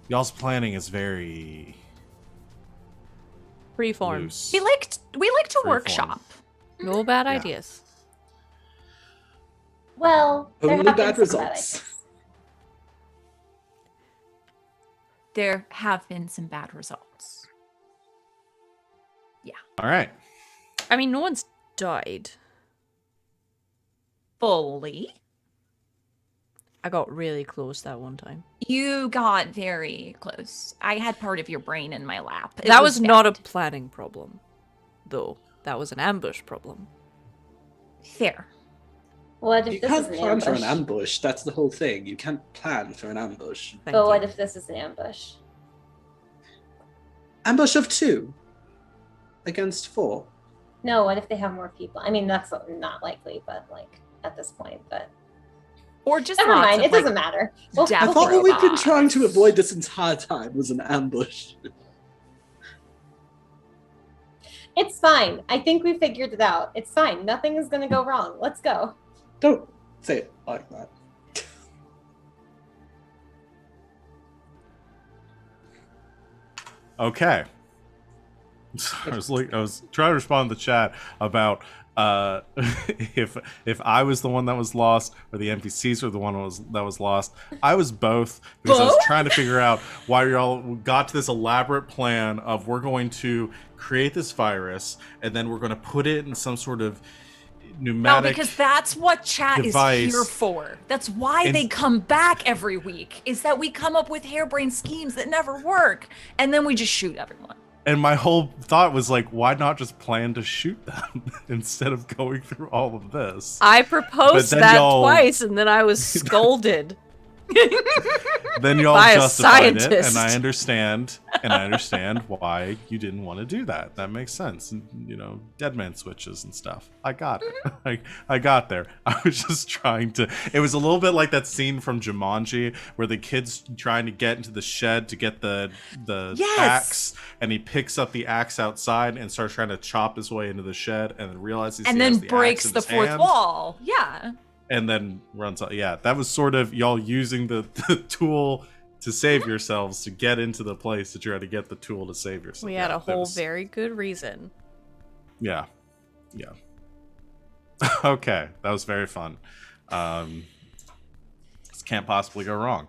Y'all's planning is very Freeform. loose. We like to Freeform. workshop. No bad Yeah. ideas. Well, there Only have bad been some bad results. ideas. There have been some bad results. All right. I mean, no one's died. Fully. I got really close that one time. You got very close. I had part of your brain in my lap. It That was not a bad. planning problem, though. That was an ambush problem. Fair. What if You this can't is an plan ambush? for an ambush. That's the whole thing. You can't plan for an ambush. Thank But you. what if this is an ambush? Ambush of 2 against 4. No, what if they have more people? I mean, that's not likely, but like at this point, but Or just never lots mind. of, It doesn't like, matter. We'll, death I thought figure what it we've been out. trying to avoid this entire time was an ambush. It's fine. I think we figured it out. It's fine. Nothing is gonna go wrong. Let's go. Don't say it like that. Okay. I was trying to respond to the chat about if I was the one that was lost or the NPCs were the one that was lost. I was both, because I was Both? trying to figure out why y'all got to this elaborate plan of we're going to create this virus and then we're going to put it in some sort of No, pneumatic because that's what chat device. is here for. That's why And- they come back every week, is that we come up with harebrained schemes that never work, and then we just shoot everyone. And my whole thought was like, why not just plan to shoot them instead of going through all of this? I proposed then that y'all- twice, and then I was scolded. Then y'all By a justified it, scientist. and I understand why you didn't want to do that. That makes sense. And, you know, dead man switches and stuff. I got it. I got there. I was just trying to. It was a little bit like that scene from Jumanji where the kid's trying to get into the shed to get the Yes! axe, and he picks up the axe outside and starts trying to chop his way into the shed, and then realizes And he then has the breaks axe in the his fourth hand. wall. Yeah. And then runs out. Yeah, that was sort of y'all using the tool to save yourselves to get into the place to try to get the tool to save yourself. We had Yeah, a that whole was- very good reason. Yeah. Okay, that was very fun. This can't possibly go wrong.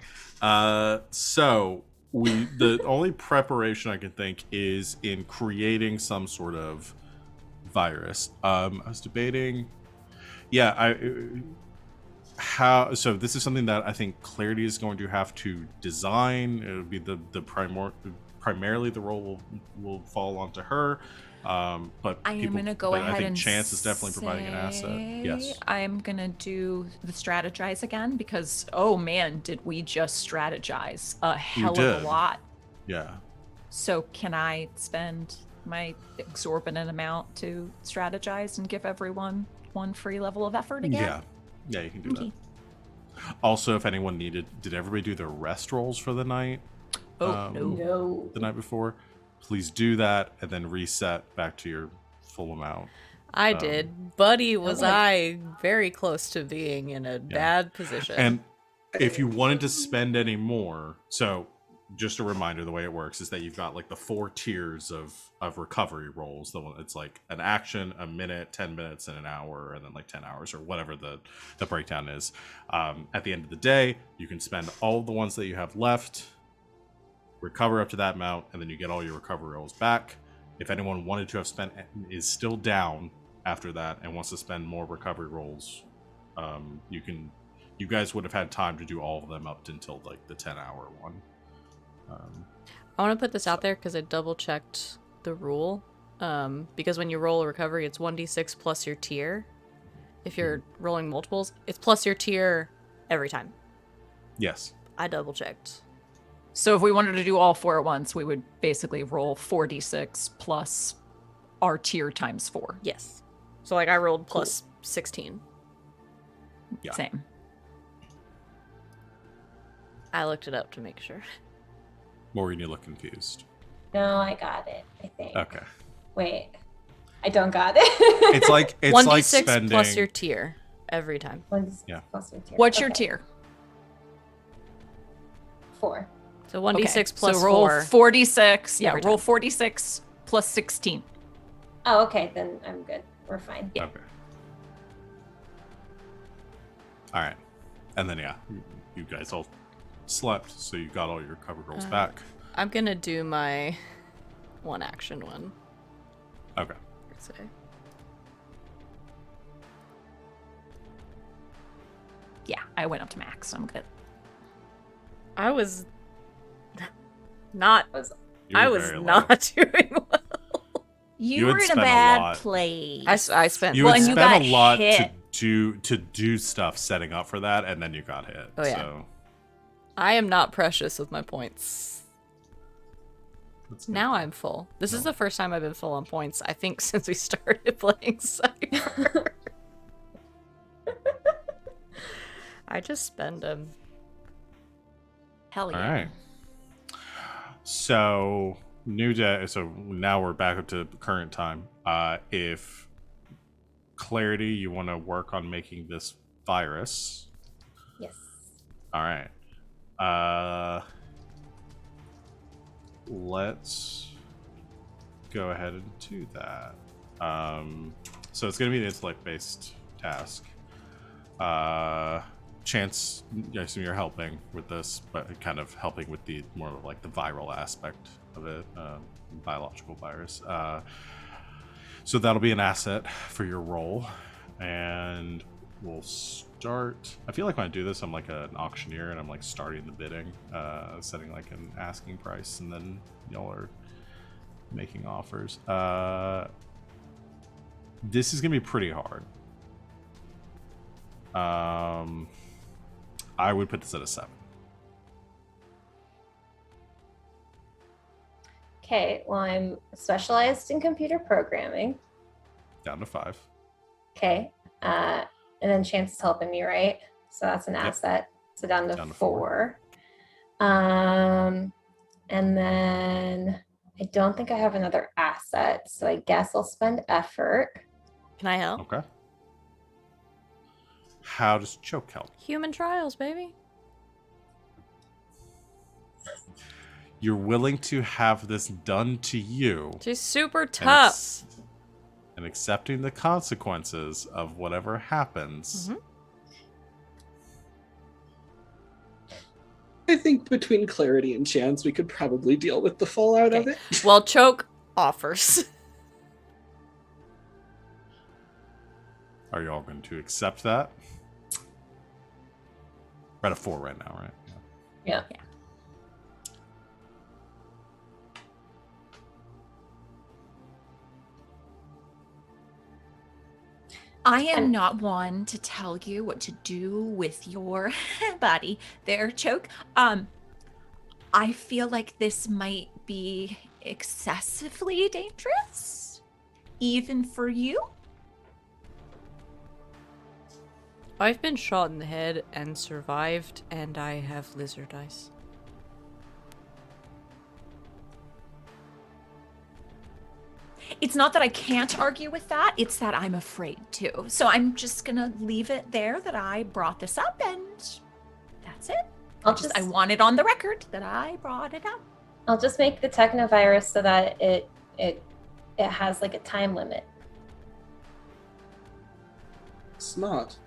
So the only preparation I can think is in creating some sort of virus. I was debating. Yeah, so this is something that I think Clarity is going to have to design. It would be primarily the role will fall onto her. But I am going to go ahead I think and Chance is definitely providing an asset. say Yes. I'm going to do the strategize again because, oh man, did we just strategize a hell of did. a lot. Yeah. So can I spend my exorbitant amount to strategize and give everyone one free level of effort again? Yeah. Yeah, you can do Okay. that. Also, if anyone needed, did everybody do their rest rolls for the night? Oh, no. No. The night before? Please do that and then reset back to your full amount. I did. Buddy, was Okay. I very close to being in a bad position. And if you wanted to spend any more, so just a reminder, the way it works is that you've got like the 4 tiers of recovery rolls. The one it's like an action, a minute, 10 minutes, and an hour, and then like 10 hours or whatever the breakdown is. At the end of the day, you can spend all of the ones that you have left, recover up to that amount, and then you get all your recovery rolls back. If anyone wanted to have spent is still down after that and wants to spend more recovery rolls, you guys would have had time to do all of them up until like the 10-hour one. I want to put this out there because I double checked the rule. Because when you roll a recovery, it's 1d6 plus your tier. If you're rolling multiples, it's plus your tier every time. Yes. I double checked. So if we wanted to do all 4 at once, we would basically roll 4d6 plus our tier times 4. Yes. So like I rolled plus 16. Yeah. Same. I looked it up to make sure. Maureen, you look confused. No, I got it. I think. Okay. Wait, I don't got it. It's like 1d6 spending plus your tier every time. Yeah. Plus your tier. What's your Okay, tier? 4. So 1d6 Okay, plus so roll 4. 46. Yeah, every roll time. 46 plus 16. Oh, okay, then I'm good. We're fine. Yeah. Okay. All right. And then, yeah, you guys all slept, so you got all your cover rolls back. I'm gonna do my one action one. Okay. Per se. Yeah, I went up to max, so I'm good. I was not. You I were was very low. not doing well. You had were in a spent a bad lot. place. I spent. You Well, had and you spent got a lot hit. to do stuff setting up for that, and then you got hit. Oh, yeah. So I am not precious with my points. that's good. Now I'm full. This is the first time I've been full on points, I think, since we started playing Cypher. I just spend them. Hell yeah. All right. So new day. So now we're back up to current time. If Clarity, you want to work on making this virus. Yes. All right. Let's go ahead and do that. So it's going to be an intellect-based task. Chance, I assume you're helping with this, but kind of helping with the more of like the viral aspect of it, biological virus. So that'll be an asset for your role, and we'll start. I feel like when I do this, I'm like an auctioneer, and I'm like starting the bidding, setting like an asking price, and then y'all are making offers. This is gonna be pretty hard. I would put this at a 7. Okay, well, I'm specialized in computer programming. Down to 5. Okay. And then Chance is helping me, right? So that's an Yep. asset. So down to, Down to 4. And then I don't think I have another asset. So I guess I'll spend effort. Can I help? Okay. How does choke help? Human trials, baby. You're willing to have this done to you, She's super and tough. and accepting the consequences of whatever happens. Mhm. I think between Clarity and Chance, we could probably deal with the fallout of Okay. it. Well, Choke offers. Are you all going to accept that? We're at a 4 right now, right? Yeah. I am not one to tell you what to do with your body there, Choke. I feel like this might be excessively dangerous, even for you. I've been shot in the head and survived, and I have lizard eyes. It's not that I can't argue with that, it's that I'm afraid to. So I'm just gonna leave it there that I brought this up, and that's it. I want it on the record that I brought it up. I'll just make the technovirus so that it has like a time limit. Smart.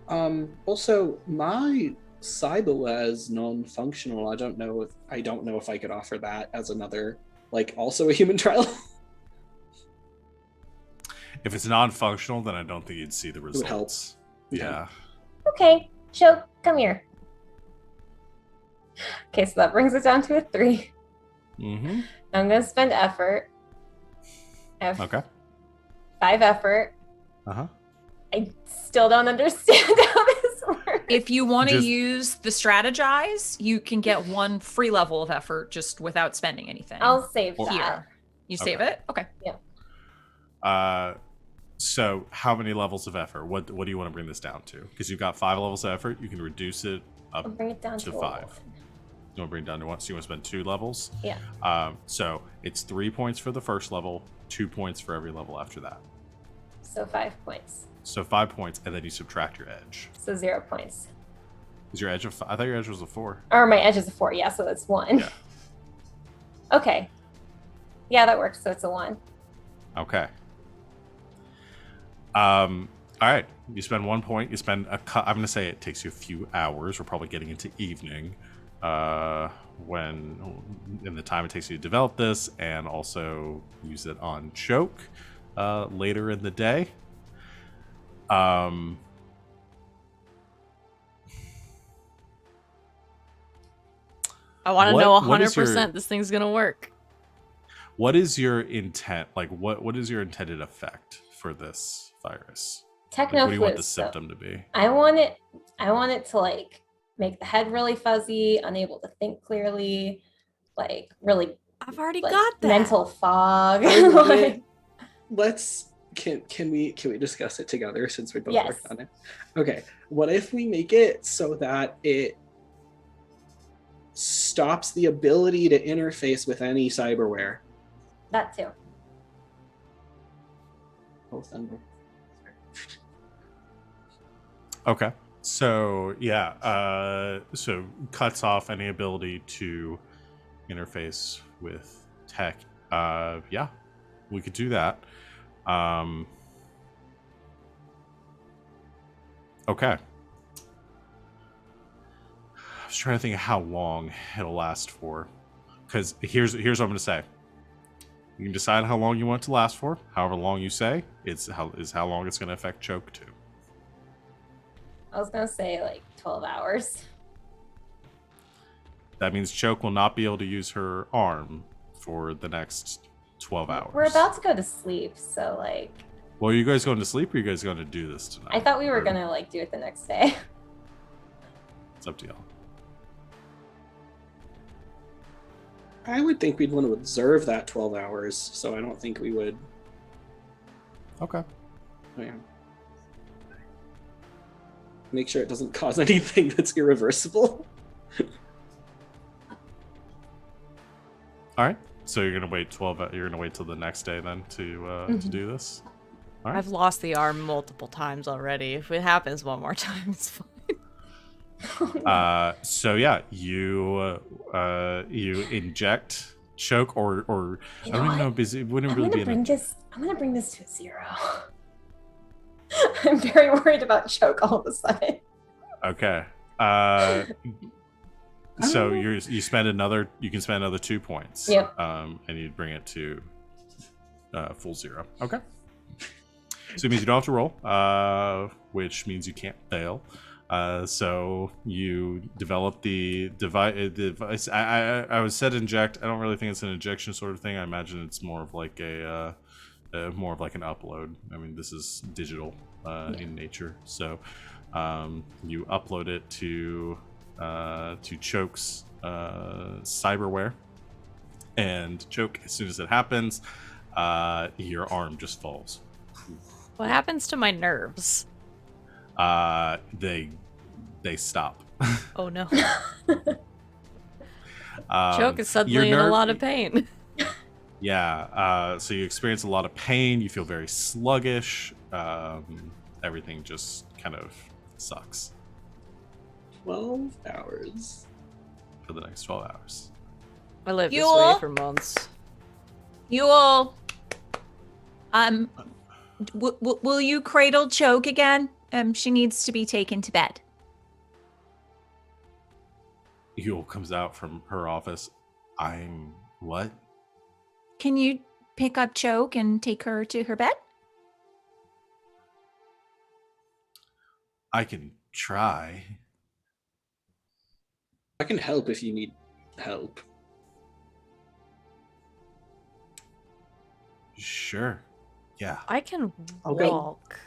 Also, my Cyberware is non-functional. I don't know if I could offer that as another, like, also a human trial. If it's non-functional, then I don't think you'd see the would help. results. Okay. Yeah. Okay, Choke, come here. Okay, so that brings it down to a 3. Mm-hmm. I'm gonna spend effort. I have Okay. 5 effort. Uh-huh. I still don't understand how this works. If you want to Just- use the strategize, you can get 1 free level of effort just without spending anything. I'll save Or- that. Here. You save Okay. it? Okay. So how many levels of effort? What do you want to bring this down to? Because you've got 5 levels of effort. You can reduce it up I'll bring it down to to 5. 1. You want to bring it down to 1? So you want to spend 2 levels? Yeah. So it's 3 points for the first level, 2 points for every level after that. So 5 points. So 5 points, and then you subtract your edge. So 0 points. Is your edge I thought your edge was a 4. Or my edge is a 4, yeah, so that's 1. Yeah. Okay. Yeah, that works. So it's a 1. Okay. All right. You spend 1 point. You spend I'm gonna say it takes you a few hours. We're probably getting into evening, when in the time it takes you to develop this, and also use it on choke, later in the day. Um. I want to know What is 100% this thing's gonna work. What is your intent? Like, what is your intended effect for this virus? Like, what do you want the Technoflu's. So symptom to be? I want it to like make the head really fuzzy, unable to think clearly, like really I've already like got that. mental fog. I want Like, it. Let's can we discuss it together since we both Yes. worked on it? Okay. What if we make it so that it stops the ability to interface with any cyberware? that too. Okay. So yeah, so cuts off any ability to interface with tech. Yeah, we could do that. Okay. I was trying to think of how long it'll last for, because here's what I'm gonna say. You can decide how long you want it to last for. However long you say, is how long it's gonna affect choke too. I was gonna say like 12 hours. That means Choke will not be able to use her arm for the next 12 hours. We're about to go to sleep, so like Well, are you guys going to sleep, or are you guys going to do this tonight? I thought we were Or- gonna like do it the next day. It's up to y'all. I would think we'd want to observe that 12 hours, so I don't think we would. Okay. Yeah. Make sure it doesn't cause anything that's irreversible. All right. So you're gonna wait 12. You're gonna wait till the next day then to do this. All right. I've lost the arm multiple times already. If it happens one more time, it's fine. So yeah, you inject Choke or You I don't know even know what? because it wouldn't I'm really be gonna an bring this. I'm gonna bring this to a 0. I'm very worried about choke all of a sudden. Okay. So you spend another. You can spend another 2 points. Yep. And you bring it to full 0. Okay. So it means you don't have to roll, which means you can't fail. So you develop the device. I was said inject. I don't really think it's an injection sort of thing. I imagine it's more of like an upload. I mean, this is digital in nature. So you upload it to Choke's cyberware, and Choke, as soon as it happens, your arm just falls. What happens to my nerves? They stop. Oh no. Choke is suddenly your in a nerve- lot of pain. Yeah. So you experience a lot of pain. You feel very sluggish. Everything just kind of sucks 12 hours. for the next 12 hours. I lived this Yule? way for months. Yule, will you cradle Choke again? She needs to be taken to bed. Yule comes out from her office. I'm what? Can you pick up Choke and take her to her bed? I can try. I can help if you need help. Sure. Yeah. I can Okay. walk.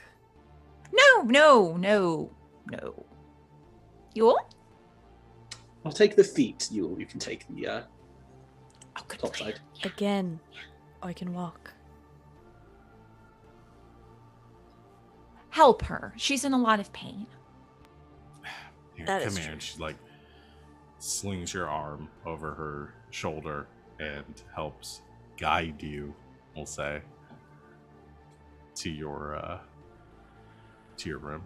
No. Yule? I'll take the feet. You can take the Oh, good top plan. side. Again, I can walk. Help her. She's in a lot of pain. Here, That come is here. true. And she like slings your arm over her shoulder and helps guide you, we'll say, to your room.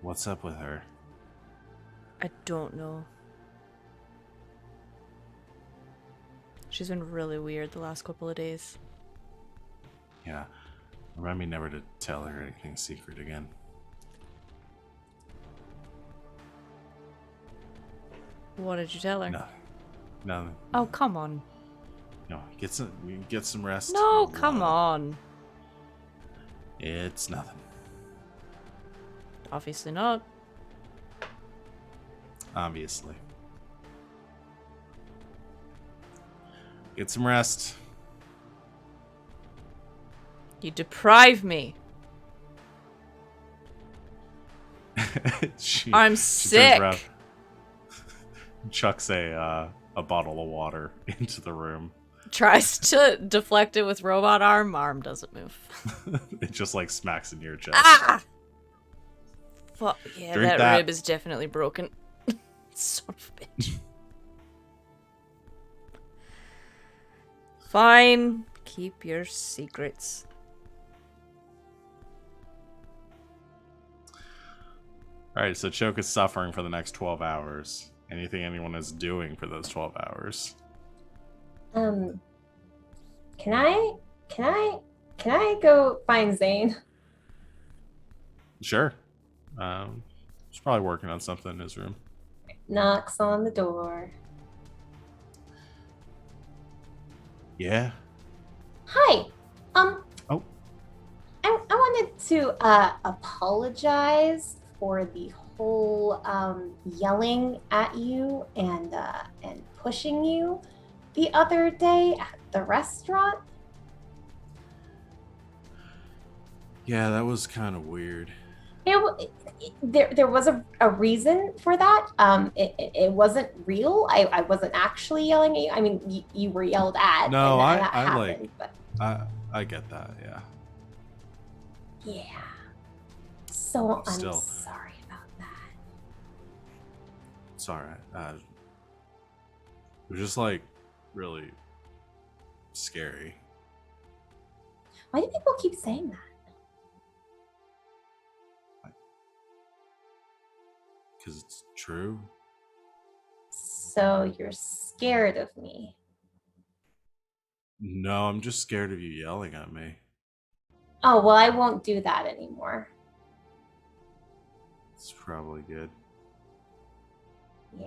What's up with her? I don't know. She's been really weird the last couple of days. Yeah. Remind me never to tell her anything secret again. What did you tell her? No. No. Oh, come on. No. Get some rest. No, We'll, come on. It's nothing. Obviously not. Obviously. Get some rest. You deprive me. I'm She turns around, sick. chucks a bottle of water into the room. Tries to deflect it with robot arm. Arm doesn't move. It just like smacks in your chest. Ah! Fuck, yeah, Drink that that. rib is definitely broken. Son of a bitch. Fine. Keep your secrets. Alright, so Choke is suffering for the next 12 hours. Anything anyone is doing for those 12 hours? Can I go find Zane? Sure. He's probably working on something in his room. Knocks on the door. Yeah. Hi. Oh. I wanted to apologize for the whole yelling at you and pushing you the other day at the restaurant. Yeah, that was kind of weird. There was a reason for that. It wasn't real. I wasn't actually yelling at you. I mean, you were yelled at. No, and that I happened, like. but I get that. Yeah. yeah. So I'm Still. sorry about that. It's alright. It was just like really scary. Why do people keep saying that? Because it's true. So you're scared of me. No, I'm just scared of you yelling at me. Oh, well, I won't do that anymore. It's probably good. Yeah.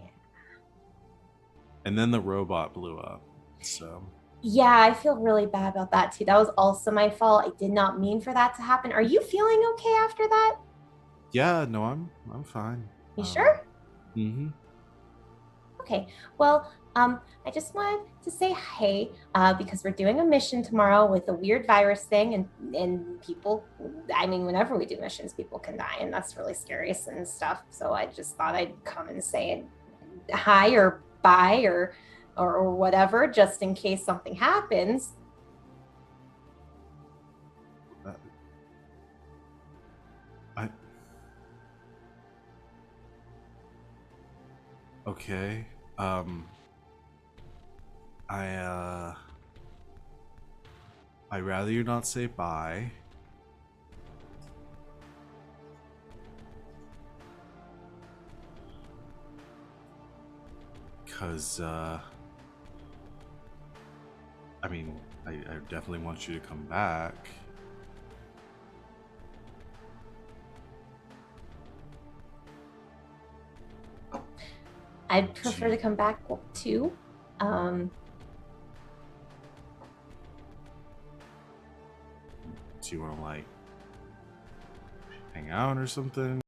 And then the robot blew up. So. Yeah, I feel really bad about that too. That was also my fault. I did not mean for that to happen. Are you feeling okay after that? Yeah, no, I'm fine. You sure? Mm-hmm. Okay. Well, I just wanted to say hey, because we're doing a mission tomorrow with a weird virus thing, and people. I mean, whenever we do missions, people can die, and that's really scary and stuff. So I just thought I'd come and say hi or bye or whatever, just in case something happens. Okay. I'd rather you not say bye. Cause I mean, I definitely want you to come back. I'd prefer to come back too. Do you want to like hang out or something?